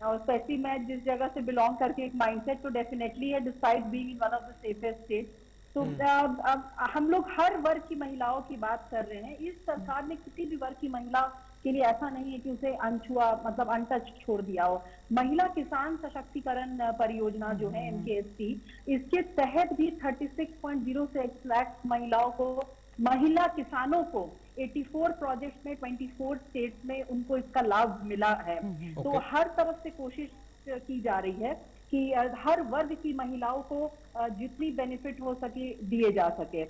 और स्पेशली मैं जिस जगह से बिलोंग करके एक माइंडसेट तो डेफिनेटली है, despite being in one of the safest state. तो अब हम लोग हर वर्ग की महिलाओं की बात कर रहे हैं। इस सरकार ने किसी भी वर्ग की महिला के लिए ऐसा नहीं है कि उसे अनछुआ, मतलब अनटच छोड़ दिया हो। महिला किसान सशक्तिकरण परियोजना जो है MKSP, इसके तहत भी 36.06 लाख महिलाओं को, महिला किसानों को 84 प्रोजेक्ट में 24 स्टेट्स में उनको इसका लाभ मिला है। तो हर तरफ से कोशिश की जा रही है कि हर वर्ग की महिलाओं को जितनी बेनिफिट हो सके दिए जा सके।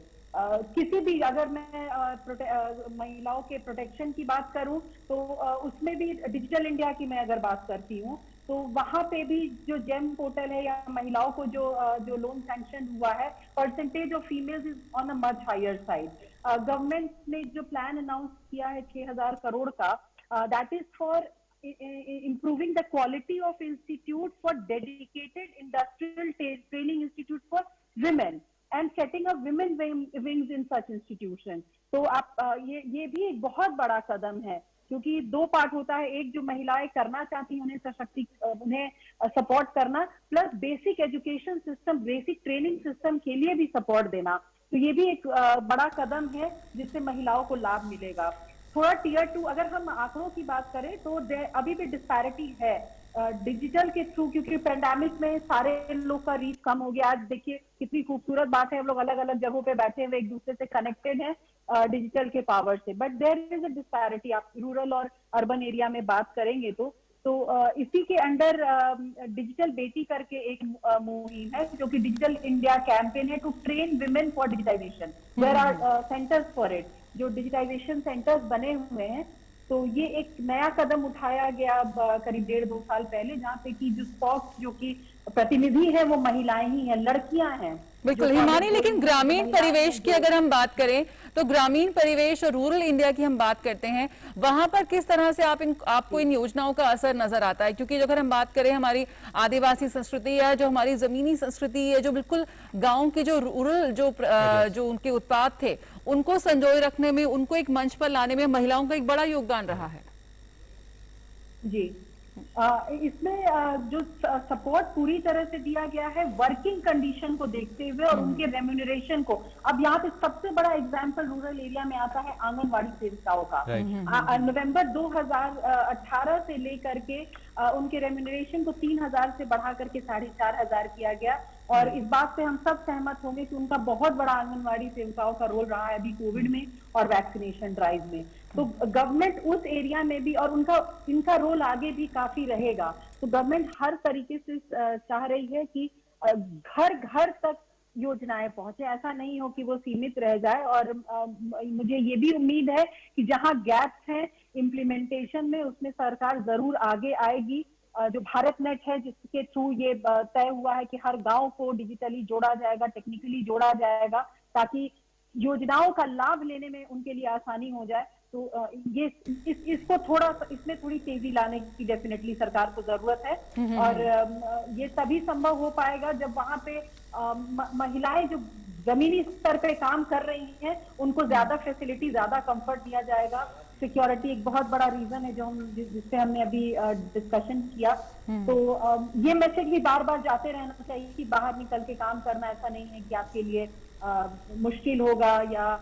किसी भी, अगर मैं महिलाओं के प्रोटेक्शन की बात करूं तो उसमें भी डिजिटल इंडिया की मैं अगर बात करती हूं तो वहां पे भी जो जेम पोर्टल है, या महिलाओं को जो लोन सैंक्शन हुआ है, percentage of females is on a much higher side. Government ने जो प्लान अनाउंस किया है 6,000 करोड़ का, that is for improving the quality of institute for dedicated industrial training institute for women and setting up women wings in such institution। तो आप ये भी एक बहुत बड़ा कदम है, क्योंकि दो पार्ट होता है, एक जो महिलाएं करना चाहती हैं उन्हें सपोर्ट करना, plus basic education system, basic training system के लिए भी सपोर्ट देना। तो ये भी एक बड़ा कदम है जिससे महिलाओं को लाभ मिलेगा। थोड़ा टियर 2 अगर हम आंकड़ों की बात करें तो अभी भी डिस्पैरिटी है। डिजिटल के थ्रू, क्योंकि पेंडेमिक में सारे लोग का रीच कम हो गया। आज देखिए कितनी खूबसूरत बात है, हम लोग अलग अलग जगहों पे बैठे हुए एक दूसरे से कनेक्टेड हैं डिजिटल के पावर से। But there is a disparity, आप रूरल और अर्बन एरिया में बात करेंगे तो इसी के अंडर डिजिटल बेटी करके एक मुहिम है जो कि डिजिटल इंडिया कैंपेन है to train women for digitization. There are centers for it, जो डिजिटाइजेशन सेंटर्स बने हुए हैं। तो ये एक नया कदम उठाया गया करीब 1.5-2 साल पहले, जहाँ पे कि जो स्टॉक्स जो कि प्रतिनिधि है वो महिलाएं ही हैं, लड़कियां हैं। बिल्कुल हिमानी, लेकिन ग्रामीण परिवेश की अगर हम बात करें तो ग्रामीण परिवेश और रूरल इंडिया की हम बात करते हैं, वहां पर किस तरह से आपको इन योजनाओं का असर नजर आता है? क्योंकि अगर हम बात करें हमारी आदिवासी संस्कृति है, जो हमारी जमीनी संस्कृति है, जो बिल्कुल गांव की जो रूरल जो उनके उत्पाद थे उनको संजोए रखने में, उनको एक मंच पर लाने में महिलाओं का एक बड़ा योगदान रहा है। जी, इसमें जो सपोर्ट पूरी तरह से दिया गया है वर्किंग कंडीशन को देखते हुए और उनके रेम्यूनरेशन को। अब यहाँ पे सबसे बड़ा एग्जांपल रूरल एरिया में आता है आंगनवाड़ी सेविकाओं का। नवंबर 2018 से लेकर के उनके रेम्यूनरेशन को 3,000 से बढ़ा करके 4,500 किया गया। और इस बात से हम सब सहमत होंगे कि उनका बहुत बड़ा आंगनवाड़ी सेविकाओं का रोल रहा है अभी कोविड में और वैक्सीनेशन ड्राइव में। तो गवर्नमेंट उस एरिया में भी, और इनका रोल आगे भी काफी रहेगा। तो गवर्नमेंट हर तरीके से चाह रही है कि घर घर तक योजनाएं पहुंचे, ऐसा नहीं हो कि वो सीमित रह जाए। और मुझे ये भी उम्मीद है कि जहां गैप्स हैं इम्प्लीमेंटेशन में, उसमें सरकार जरूर आगे आएगी। जो भारत नेट है जिसके थ्रू ये तय हुआ है कि हर गांव को डिजिटली जोड़ा जाएगा, टेक्निकली जोड़ा जाएगा, ताकि योजनाओं का लाभ लेने में उनके लिए आसानी हो जाए। तो ये इसको इसमें थोड़ी तेजी लाने की डेफिनेटली सरकार को जरूरत है। और ये तभी संभव हो पाएगा जब वहां पे महिलाएं जो जमीनी स्तर पे काम कर रही हैं उनको ज्यादा फैसिलिटी, ज्यादा कंफर्ट दिया जाएगा। सिक्योरिटी एक बहुत बड़ा रीजन है जो जिससे हमने अभी डिस्कशन किया। तो ये मैसेज भी बार बार जाते रहना चाहिए कि बाहर निकल के काम करना ऐसा नहीं है कि आपके लिए मुश्किल होगा या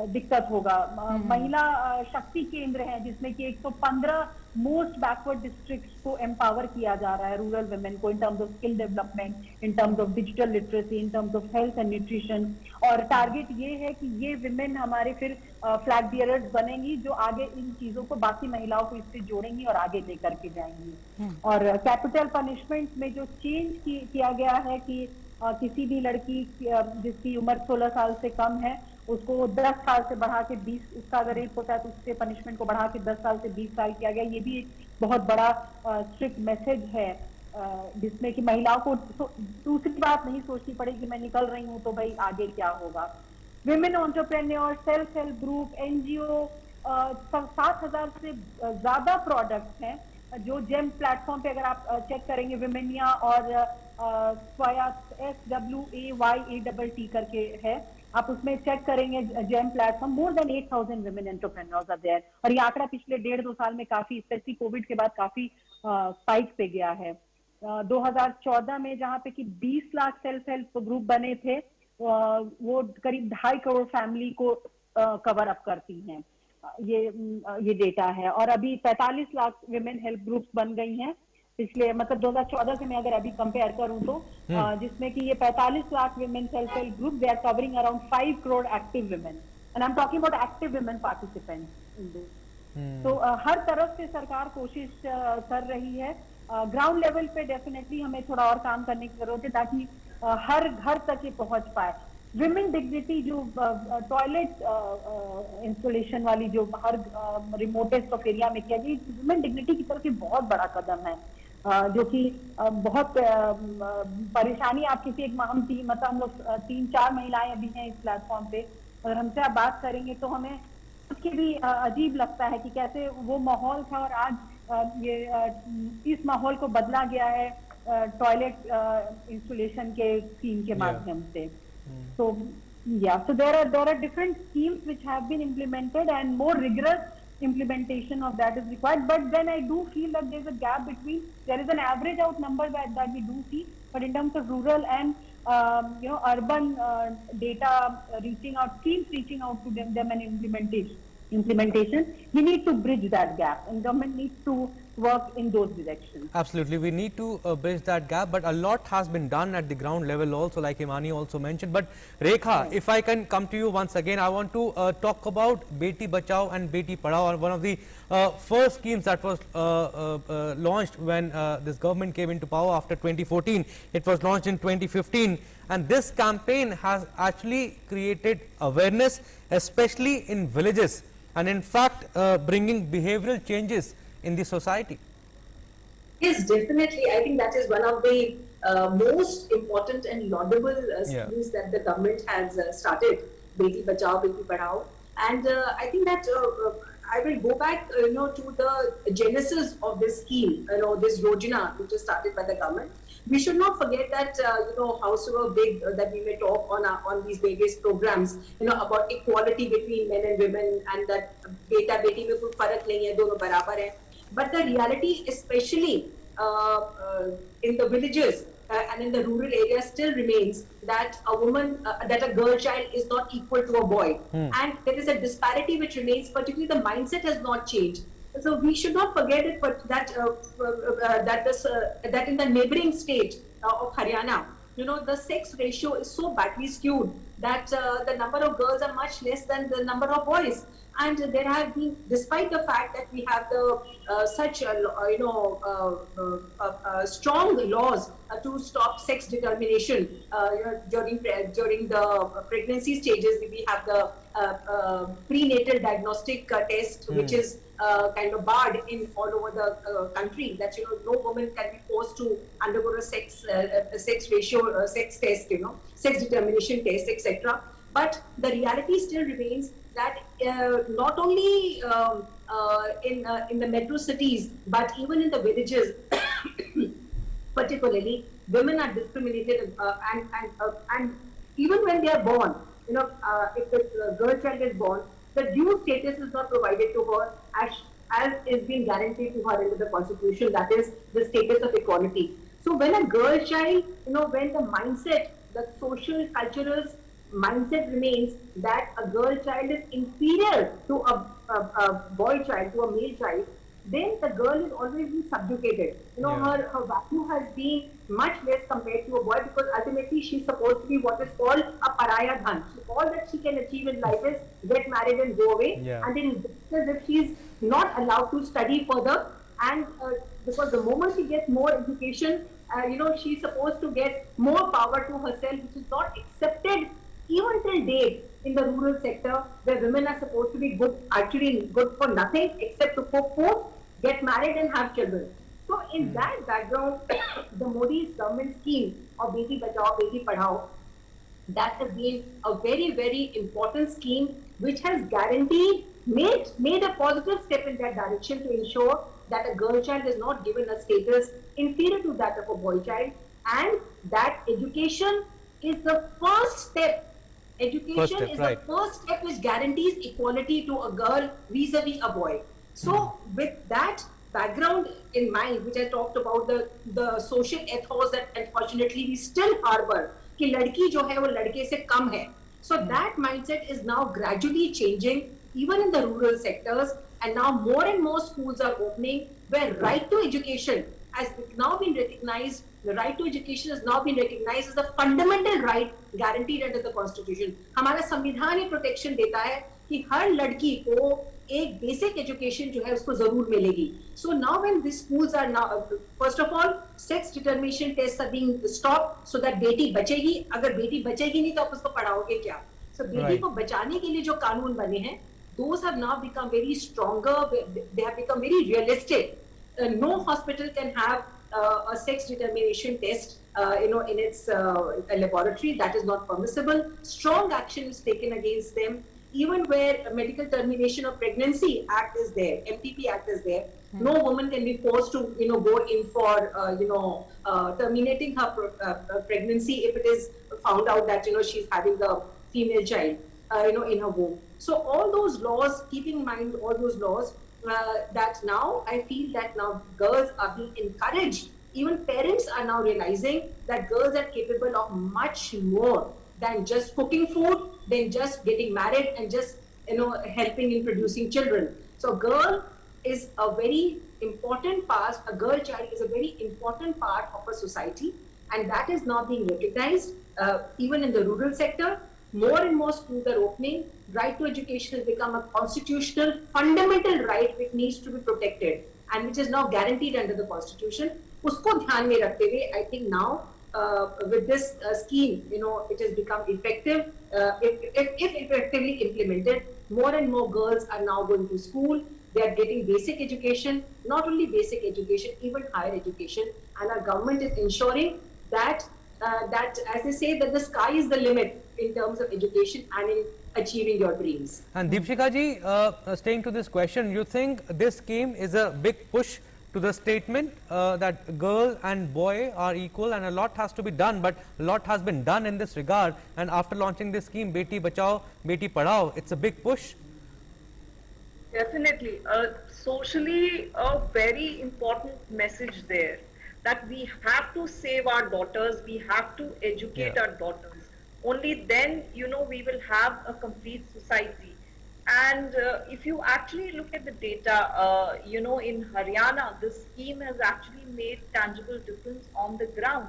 दिक्कत होगा। महिला शक्ति केंद्र है जिसमें कि 115 मोस्ट बैकवर्ड डिस्ट्रिक्ट्स को एम्पावर किया जा रहा है, रूरल वुमेन को, इन terms of skill development, in terms of digital literacy, in terms of health and nutrition. और टारगेट ये है कि ये विमेन हमारे फिर फ्लैग बियरर्स बनेंगी जो आगे इन चीजों को, बाकी महिलाओं को इससे जोड़ेंगी और आगे लेकर के जाएंगी। और कैपिटल पनिशमेंट में जो चेंज किया गया है कि किसी भी लड़की जिसकी उम्र 16 साल से कम है उसको 10 साल से बढ़ा के 20, उसका अगर रेप होता है तो उसके पनिशमेंट को बढ़ा के 10 साल से 20 साल किया गया। ये भी एक बहुत बड़ा स्ट्रिक्ट मैसेज है जिसमें कि महिलाओं को दूसरी बात नहीं सोचनी पड़ेगी कि मैं निकल रही हूँ तो भाई आगे क्या होगा। Women entrepreneur, self help group, NGO, 7,000 से ज्यादा प्रोडक्ट्स हैं जो जेम प्लेटफॉर्म पे अगर आप चेक करेंगे, विमेनिया और SWAYATT करके है, आप उसमें चेक करेंगे GeM platform, more than 8,000 women entrepreneurs are there. और ये आंकड़ा पिछले 1.5-2 साल में काफी, स्पेशली कोविड के बाद काफी स्पाइक पे गया है। 2014 में जहां पे कि 20 लाख सेल्फ हेल्प ग्रुप बने थे, वो करीब 2.5 करोड़ फैमिली को कवर अप करती हैं, ये डेटा है। और अभी 45 लाख विमेन हेल्प ग्रुप्स बन गई हैं पिछले, मतलब 2014 से मैं अगर अभी कंपेयर करूं तो जिसमें कि ये 45 lakh women self help group, they are covering around 5 crore active women, and I am talking about active women participants in this. तो हर तरफ से सरकार कोशिश कर रही है। ग्राउंड लेवल पे डेफिनेटली हमें थोड़ा और काम करने की जरूरत है ताकि हर घर तक ये पहुंच पाए। विमेन डिग्निटी जो टॉयलेट इंस्टॉलेशन वाली जो हर रिमोटेस्ट ऑफ एरिया में किया गया, विमेन डिग्निटी की तरफ बहुत बड़ा कदम है जो कि बहुत परेशानी आप किसी एक हम लोग 3-4 महिलाएं अभी हैं इस प्लेटफॉर्म पे, अगर हमसे आप बात करेंगे तो हमें उसकी भी अजीब लगता है कि कैसे वो माहौल था और आज ये इस माहौल को बदला गया है टॉयलेट इंस्टॉलेशन के स्कीम के माध्यम से। So there are different schemes which have been implemented and more rigorous implementation of that is required. But then I do feel that there is a gap between, there is an average out number that we do see, but in terms of rural and urban data reaching out, schemes reaching out to them and implementation, we need to bridge that gap, and government needs to work in those directions. Absolutely, we need to bridge that gap, but a lot has been done at the ground level also, like Himani also mentioned. But Rekha, if I can come to you once again, I want to talk about Beti Bachao and Beti Padhao, one of the first schemes that was launched when this government came into power after 2014. It was launched in 2015, and this campaign has actually created awareness, especially in villages, and in fact bringing behavioral changes in the society. Yes, definitely. I think that is one of the most important and laudable schemes that the government has started, Beti Bachao, Beti Padhao. And I think that I will go back, to the genesis of this scheme, this Yojana, which was started by the government. We should not forget that, howsoever big that we may talk on these various programs, about equality between men and women, and that beta beti mein koi farak nahi hai, dono barabar hai. But the reality, especially in the villages and in the rural areas, still remains that a woman, that a girl child is not equal to a boy. And there is a disparity which remains, particularly the mindset has not changed. So we should not forget it, but that that in the neighboring state of Haryana, the sex ratio is so badly skewed that the number of girls are much less than the number of boys. And there have been, despite the fact that we have the such strong laws to stop sex determination during the pregnancy stages. We have the prenatal diagnostic test, which is kind of barred in all over the country. That no woman can be forced to undergo a sex ratio, sex test, sex determination test, etc. But the reality still remains that not only in the metro cities, but even in the villages, particularly, women are discriminated, and even when they are born, if the girl child is born, the due status is not provided to her as is being guaranteed to her under the constitution. That is the status of equality. So when a girl child, when the mindset, the social cultural mindset remains that a girl child is inferior to a boy child, to a male child, then the girl is always being subjugated. Her value has been much less compared to a boy, because ultimately she's supposed to be what is called a paraya dhan. So all that she can achieve in life is get married and go away. And then as if she's not allowed to study further, and because the moment she gets more education, she's supposed to get more power to herself, which is not accepted even till date in the rural sector, where women are supposed to be good for nothing except to cook food, get married and have children. So in that background, the Modi's government scheme of Beti Bachao, Beti Padhao, that has been a very, very important scheme which has guaranteed, made a positive step in that direction to ensure that a girl child is not given a status inferior to that of a boy child, and that education is the first step. Education is the first step which guarantees equality to a girl vis-a-vis a boy. So with that background in mind, which I talked about, the social ethos that unfortunately we still harbor, कि लड़की जो है वो लड़के से कम है. So that mindset is now gradually changing even in the rural sectors, and now more and more schools are opening where right to education has now been recognized. The right to education has now been recognized as a fundamental right guaranteed under the constitution. हमारा संविधान ये protection देता है कि हर लड़की को एक basic education जो है उसको जरूर मिलेगी. So now when these schools are now, first of all, sex determination tests are being stopped so that बेटी बचेगी. अगर बेटी बचेगी नहीं तो आप उसको पढ़ाओगे क्या? So बेटी को बचाने के लिए जो कानून बने हैं, those have now become very stronger. They have become very realistic. No hospital can have a sex determination test, in its laboratory. That is not permissible. Strong action is taken against them. Even where a medical termination of pregnancy act is there, MTP act is there, no woman can be forced to, go in for, terminating her pregnancy if it is found out that, she's having a female child, in her womb. So all those laws, keeping in mind all those laws, that now I feel that now girls are being encouraged. Even parents are now realizing that girls are capable of much more than just cooking food, than just getting married and just helping in producing children. So girl is a very important part, a girl child is a very important part of a society, and that is not being recognized. Even in the rural sector, more and more schools are opening. Right to education has become a constitutional fundamental right which needs to be protected and which is now guaranteed under the constitution. Usko dhyan mein rakhte hue, I think now with this scheme, it has become effective. If effectively implemented, more and more girls are now going to school. They are getting basic education, not only basic education, even higher education. And our government is ensuring that, as they say, that the sky is the limit in terms of education and in achieving your dreams. And Deepshika ji, staying to this question, you think this scheme is a big push to the statement that girl and boy are equal, and a lot has to be done, but a lot has been done in this regard, and after launching this scheme, Beti Bachao, Beti Padhao, it's a big push? Definitely. Socially, a very important message there, that we have to save our daughters, we have to educate our daughters. Only then, we will have a complete society. And if you actually look at the data, in Haryana, the scheme has actually made tangible difference on the ground.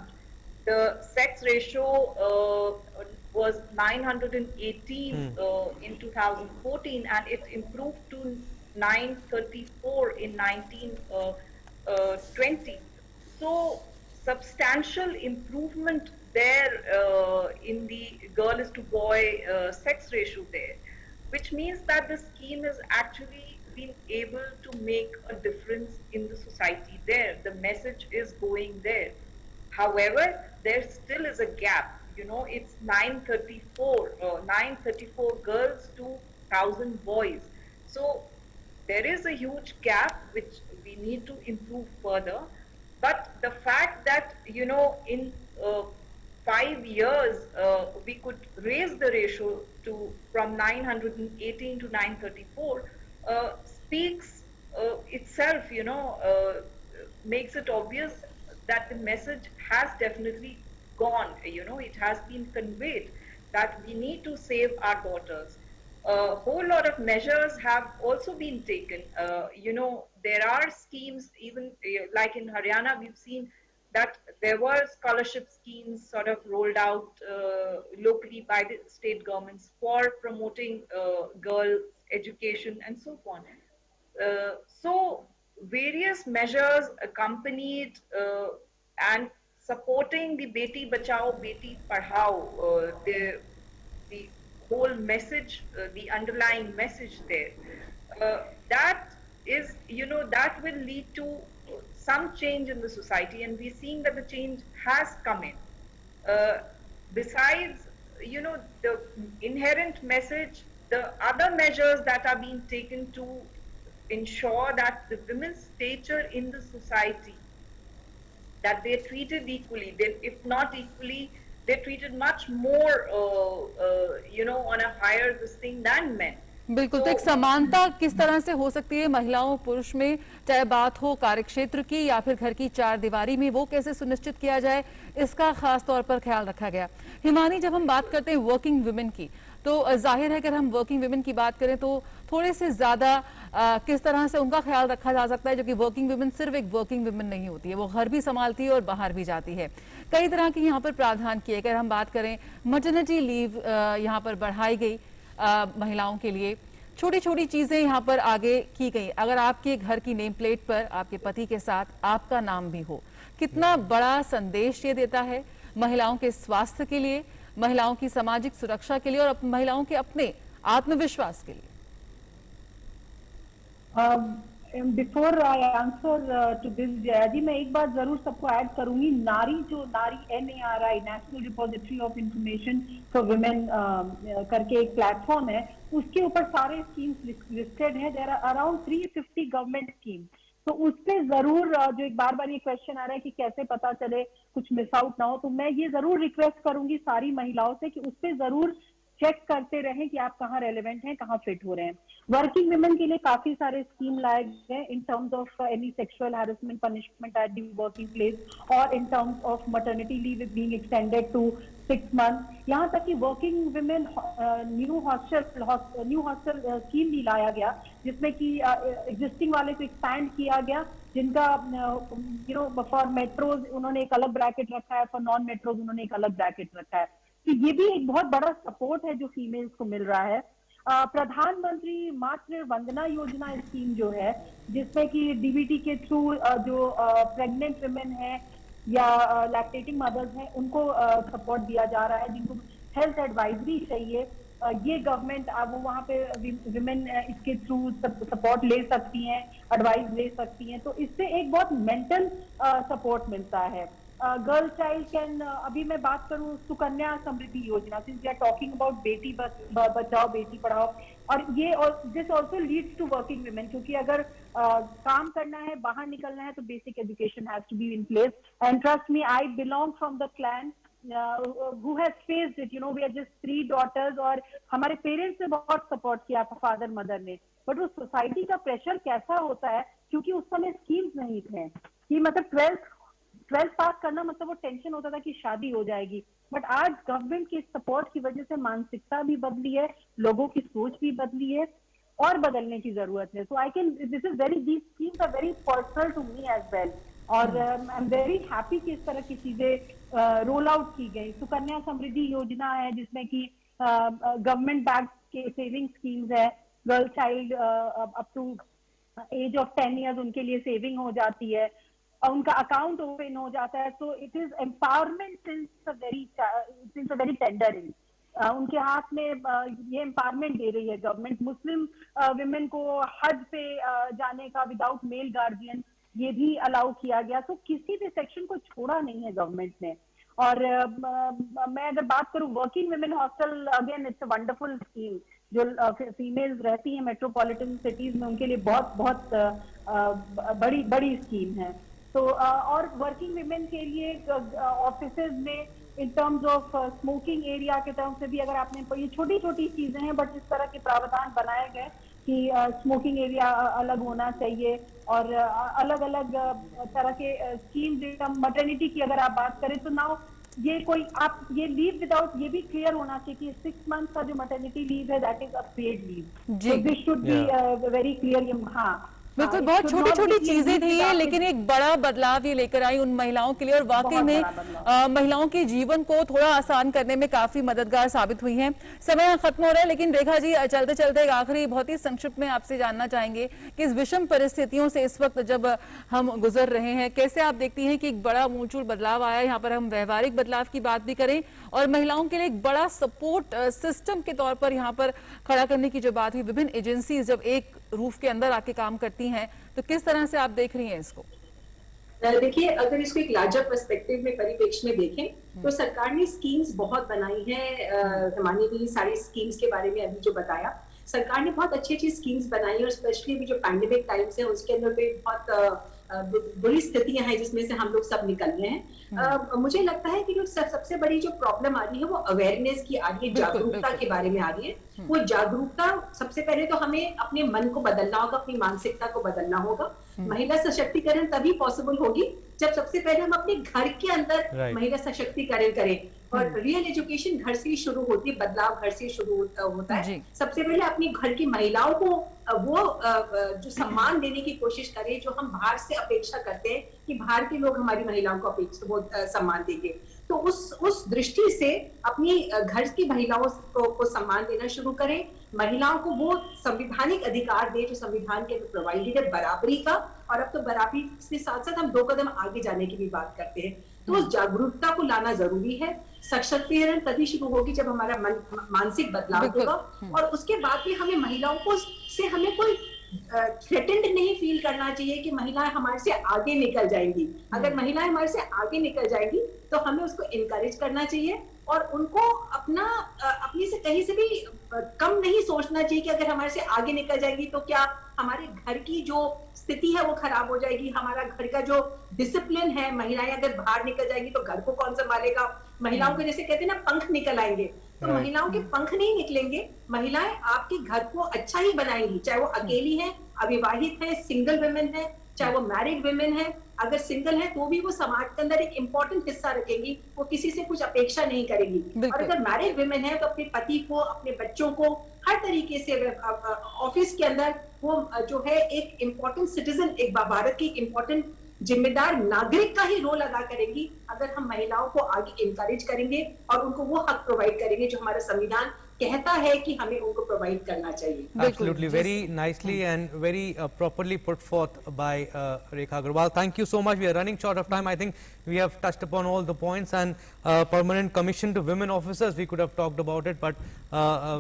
The sex ratio was 918 in 2014, and it improved to 934 in 1920. So substantial improvement there in the girl is to boy sex ratio there, which means that the scheme has actually been able to make a difference in the society there. The message is going there. However, there still is a gap. It's 934 girls to 1,000 boys. So there is a huge gap which we need to improve further. But the fact that, in 5 years, we could raise the ratio from 918 to 934 speaks itself, makes it obvious that the message has definitely gone. It has been conveyed that we need to save our daughters. A whole lot of measures have also been taken. There are schemes, even like in Haryana, we've seen that there were scholarship schemes sort of rolled out locally by the state governments for promoting girls' education and so on. So various measures accompanied and supporting the Beti Bachao, Beti Padhao, the whole message, the underlying message there. That is, that will lead to some change in the society, and we're seeing that the change has come in. Besides, the inherent message, the other measures that are being taken to ensure that the women's stature in the society, that they're treated equally, if not equally, they're treated much more, on a higher this thing than men. बिल्कुल, तो एक समानता किस तरह से हो सकती है महिलाओं पुरुष में, चाहे बात हो कार्यक्षेत्र की या फिर घर की चार दीवारी में, वो कैसे सुनिश्चित किया जाए, इसका खास तौर पर ख्याल रखा गया। हिमानी, जब हम बात करते हैं वर्किंग वुमेन की, तो जाहिर है कि अगर हम वर्किंग वुमेन की बात करें तो थोड़े से ज्यादा किस तरह से उनका ख्याल रखा जा सकता है, जो कि वर्किंग वुमेन सिर्फ एक वर्किंग वुमेन नहीं होती है, वो घर भी संभालती है और बाहर भी जाती है। कई तरह की यहाँ पर प्रावधान किए, अगर हम बात करें मैटरनिटी लीव यहाँ पर बढ़ाई गई महिलाओं के लिए, छोटी छोटी चीजें यहाँ पर आगे की गई। अगर आपके घर की नेम प्लेट पर आपके पति के साथ आपका नाम भी हो, कितना बड़ा संदेश ये देता है महिलाओं के स्वास्थ्य के लिए, महिलाओं की सामाजिक सुरक्षा के लिए और महिलाओं के अपने आत्मविश्वास के लिए। Before I answer to this Jaya ji, मैं एक बात जरूर सबको ऐड करूंगी। NARI NARI, national repository of information for women करके एक प्लेटफॉर्म है, उसके ऊपर सारे स्कीम्स लिस्टेड हैं। There are around 350 government scheme. तो उस पे जरूर, जो एक बार बार ये क्वेश्चन आ रहा है कि कैसे पता चले कुछ मिस आउट ना हो, तो मैं ये जरूर रिक्वेस्ट करूंगी सारी महिलाओं से कि उस पे जरूर चेक करते रहें कि आप कहाँ रेलेवेंट हैं, कहाँ फिट हो रहे हैं। वर्किंग विमेन के लिए काफी सारे स्कीम लाए गए in terms of any sexual harassment punishment at the working place और in terms of maternity leave being extended to 6 months। यहाँ तक कि working women new hostel scheme भी लाया गया जिसमें कि एग्जिस्टिंग वाले को एक्सपैंड किया गया, जिनका फॉर मेट्रोज उन्होंने एक अलग ब्रैकेट रखा है, फॉर नॉन मेट्रोज उन्होंने एक अलग ब्रैकेट रखा है। तो ये भी एक बहुत बड़ा सपोर्ट है जो फीमेल्स को मिल रहा है। प्रधानमंत्री मातृ वंदना योजना स्कीम जो है, जिसमें कि डीबीटी के थ्रू जो प्रेग्नेंट विमेन है या लैक्टेटिंग मदर्स हैं उनको सपोर्ट दिया जा रहा है, जिनको हेल्थ एडवाइजरी चाहिए, ये गवर्नमेंट वो वहाँ पे विमेन इसके थ्रू सपोर्ट ले सकती हैं, एडवाइस ले सकती हैं। तो इससे एक बहुत मेंटल सपोर्ट मिलता है। गर्ल चाइल्ड कैन, अभी मैं बात करूं Sukanya Samriddhi Yojana, since we are talking about Beti Bachao Beti Padhao, और ये this also leads to working women, क्योंकि अगर काम करना है, बाहर निकलना है, तो basic education has to be in place. And trust me, I belong from the clan who has faced it, we are just 3 daughters, और हमारे पेरेंट्स ने बहुत सपोर्ट किया था, फादर मदर ने, बट वो सोसाइटी का प्रेशर कैसा होता है, क्योंकि उस समय स्कीम्स नहीं थे कि मतलब 12th पास करना मतलब वो टेंशन होता था कि शादी हो जाएगी। बट आज गवर्नमेंट के सपोर्ट की वजह से मानसिकता भी बदली है, लोगों की सोच भी बदली है, और बदलने की जरूरत है। So I can this schemes are very personal to me as well, और आई एम वेरी हैप्पी कि इस तरह की चीजें रोल आउट की गई। सुकन्या समृद्धि योजना है जिसमें कि गवर्नमेंट बैक के सेविंग स्कीम्स है, girl child up to age of 10 years उनके लिए सेविंग हो जाती है, उनका अकाउंट ओपन हो जाता है। तो it is empowerment since a very tender as. उनके हाथ में ये एम्पावरमेंट दे रही है गवर्नमेंट। मुस्लिम विमेन को हज पे जाने का विदाउट मेल गार्जियन ये भी अलाउ किया गया। तो किसी भी सेक्शन को छोड़ा नहीं है गवर्नमेंट ने। और मैं अगर बात करूं working women hostel, again it's a wonderful scheme. जो फीमेल्स रहती हैं मेट्रोपॉलिटन सिटीज में उनके लिए बहुत बहुत बड़ी स्कीम है। तो और वर्किंग विमेन के लिए ऑफिसेज में इन टर्म्स ऑफ स्मोकिंग एरिया के टर्म से भी, अगर आपने, ये छोटी छोटी चीजें हैं बट इस तरह के प्रावधान बनाए गए कि स्मोकिंग एरिया अलग होना चाहिए, और अलग अलग तरह के स्कीम। मटर्निटी की अगर आप बात करें तो नाउ ये कोई आप ये लीव विदाउट, ये भी क्लियर होना चाहिए कि 6 months का जो मटर्निटी लीव है that is a paid leave. So this should be very clear. हाँ बिल्कुल, बहुत छोटी छोटी चीजें थी ये, लेकिन एक बड़ा बदलाव ये लेकर आई उन महिलाओं के लिए, और वाकई में महिलाओं के जीवन को थोड़ा आसान करने में काफी मददगार साबित हुई है। समय खत्म हो रहा है, लेकिन रेखा जी चलते चलते एक आखिरी बहुत ही संक्षिप्त में आपसे जानना चाहेंगे कि इस विषम परिस्थितियों से इस वक्त जब हम गुजर रहे हैं, कैसे आप देखती हैं कि एक बड़ा मूलचूल बदलाव आया। यहाँ पर हम व्यवहारिक बदलाव की बात भी करें और महिलाओं के लिए एक बड़ा सपोर्ट सिस्टम के तौर पर यहाँ पर खड़ा करने की जो बात हुई, विभिन्न एजेंसीज जब एक रूफ के अंदर आके काम करती हैं, तो किस तरह से आप देख रही हैं इसको? देखिए, अगर इसको एक लार्जर पर्सपेक्टिव में, परिप्रेक्ष्य में देखें तो सरकार ने स्कीम्स बहुत बनाई है। हिमानी भी सारी स्कीम्स के बारे में अभी जो बताया, सरकार ने बहुत अच्छी अच्छी स्कीम्स बनाई, और स्पेशली अभी जो पैंडेमिक टाइम्स है उसके अंदर भी बहुत बुरी स्थितियां हैं जिसमें से हम लोग सब निकल रहे हैं। मुझे लगता है कि जो सबसे बड़ी जो प्रॉब्लम आ रही है वो अवेयरनेस की आ रही है, जागरूकता के बारे में आ रही है। वो जागरूकता, सबसे पहले तो हमें अपने मन को बदलना होगा, अपनी मानसिकता को बदलना होगा। महिला सशक्तिकरण तभी पॉसिबल होगी जब सबसे पहले हम अपने घर के अंदर महिला सशक्तिकरण करें, और रियल एजुकेशन घर से ही शुरू होती है, बदलाव घर से शुरू होता है। सबसे पहले अपनी घर की महिलाओं को वो जो सम्मान देने की कोशिश करें जो हम बाहर से अपेक्षा करते हैं कि बाहर के लोग हमारी महिलाओं को वो सम्मान देंगे। तो उस दृष्टि से अपनी घर की महिलाओं को सम्मान देना शुरू करें, महिलाओं को वो संवैधानिक अधिकार दे जो संविधान के प्रोवाइडेड है, बराबरी का। और अब तो बराबरी के साथ साथ हम 2 कदम आगे जाने की भी बात करते हैं। तो उस जागरूकता को लाना जरूरी है। सशक्तिकरण तभी शुरू होगी जब हमारा मानसिक बदलाव होगा, और उसके बाद भी हमें महिलाओं को से हमें कोई थ्रेटेंड नहीं फील करना चाहिए कि महिलाएं हमारे से आगे निकल जाएंगी। अगर महिलाएं हमारे से आगे निकल जाएंगी तो हमें उसको इनकरेज करना चाहिए, और उनको अपने से कहीं से भी कम नहीं सोचना चाहिए कि अगर हमारे से आगे निकल जाएगी तो क्या हमारे घर की जो स्थिति है वो खराब हो जाएगी, हमारा घर का जो डिसिप्लिन है, महिलाएं अगर बाहर निकल जाएंगी तो घर को कौन संभालेगा। महिलाओं को जैसे कहते हैं ना, पंख निकल आएंगे, तो महिलाओं के पंख नहीं निकलेंगे, महिलाएं आपके घर को अच्छा ही बनाएंगी, चाहे वो अकेली है, अविवाहित है, सिंगल वुमेन है, चाहे वो मैरिड वुमेन है। अगर सिंगल है तो भी वो समाज के अंदर एक इम्पोर्टेंट हिस्सा रखेंगी, वो किसी से कुछ अपेक्षा नहीं करेगी। और अगर मैरिड वुमेन है तो अपने पति को, अपने बच्चों को हर तरीके से ऑफिस के अंदर वो जो है एक इम्पोर्टेंट सिटीजन, एक भारत की इम्पोर्टेंट जिम्मेदार नागरिक का ही रोल अदा करेंगी अगर हम महिलाओं को आगे इनकरेज करेंगे और उनको वो हक प्रोवाइड करेंगे जो हमारा संविधान कहता है कि हमें उनको प्रोवाइड करना चाहिए। Absolutely, very nicely and very properly put forth by Rekha Agarwal. Thank you so much. We are running short of time. I think we have touched upon all the points, and permanent commission to women officers, we could have talked about it, but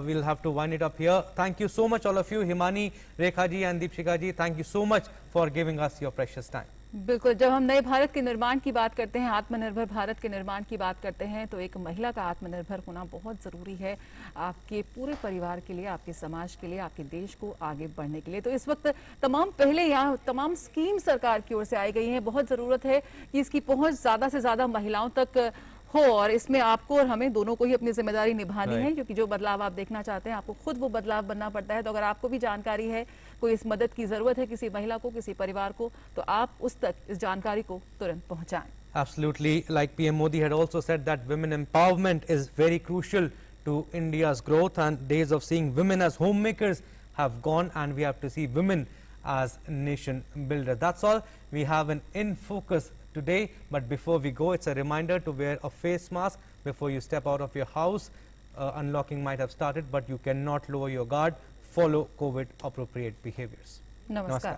we'll have to wind it up here. Thank you so much, all of you. Himani, Rekha ji and Deepshika ji, thank you so much for giving us your precious time. बिल्कुल, जब हम नए भारत के निर्माण की बात करते हैं, आत्मनिर्भर भारत के निर्माण की बात करते हैं, तो एक महिला का आत्मनिर्भर होना बहुत ज़रूरी है आपके पूरे परिवार के लिए, आपके समाज के लिए, आपके देश को आगे बढ़ने के लिए। तो इस वक्त तमाम पहले यहाँ तमाम स्कीम सरकार की ओर से आई गई हैं। बहुत ज़रूरत है कि इसकी पहुँच ज़्यादा से ज़्यादा महिलाओं तक हो, और इसमें आपको और हमें दोनों को ही अपनी जिम्मेदारी निभानी है, क्योंकि जो बदलाव आप देखना चाहते हैं आपको खुद वो बदलाव बनना पड़ता है। तो अगर आपको भी जानकारी है, कोई इस मदद की जरूरत है किसी महिला को, किसी परिवार को, तो आप उस तक इस जानकारी को तुरंत पहुंचाएं। Absolutely, like PM Modi had also said that women empowerment is very crucial to India's growth, and days of seeing women as homemakers have gone, and we have to see women as nation builders. That's all we have in focus today, but before we go, it's a reminder to wear a face mask before you step out of your house. Unlocking might have started, but you cannot lower your guard. Follow COVID appropriate behaviors. Namaskar.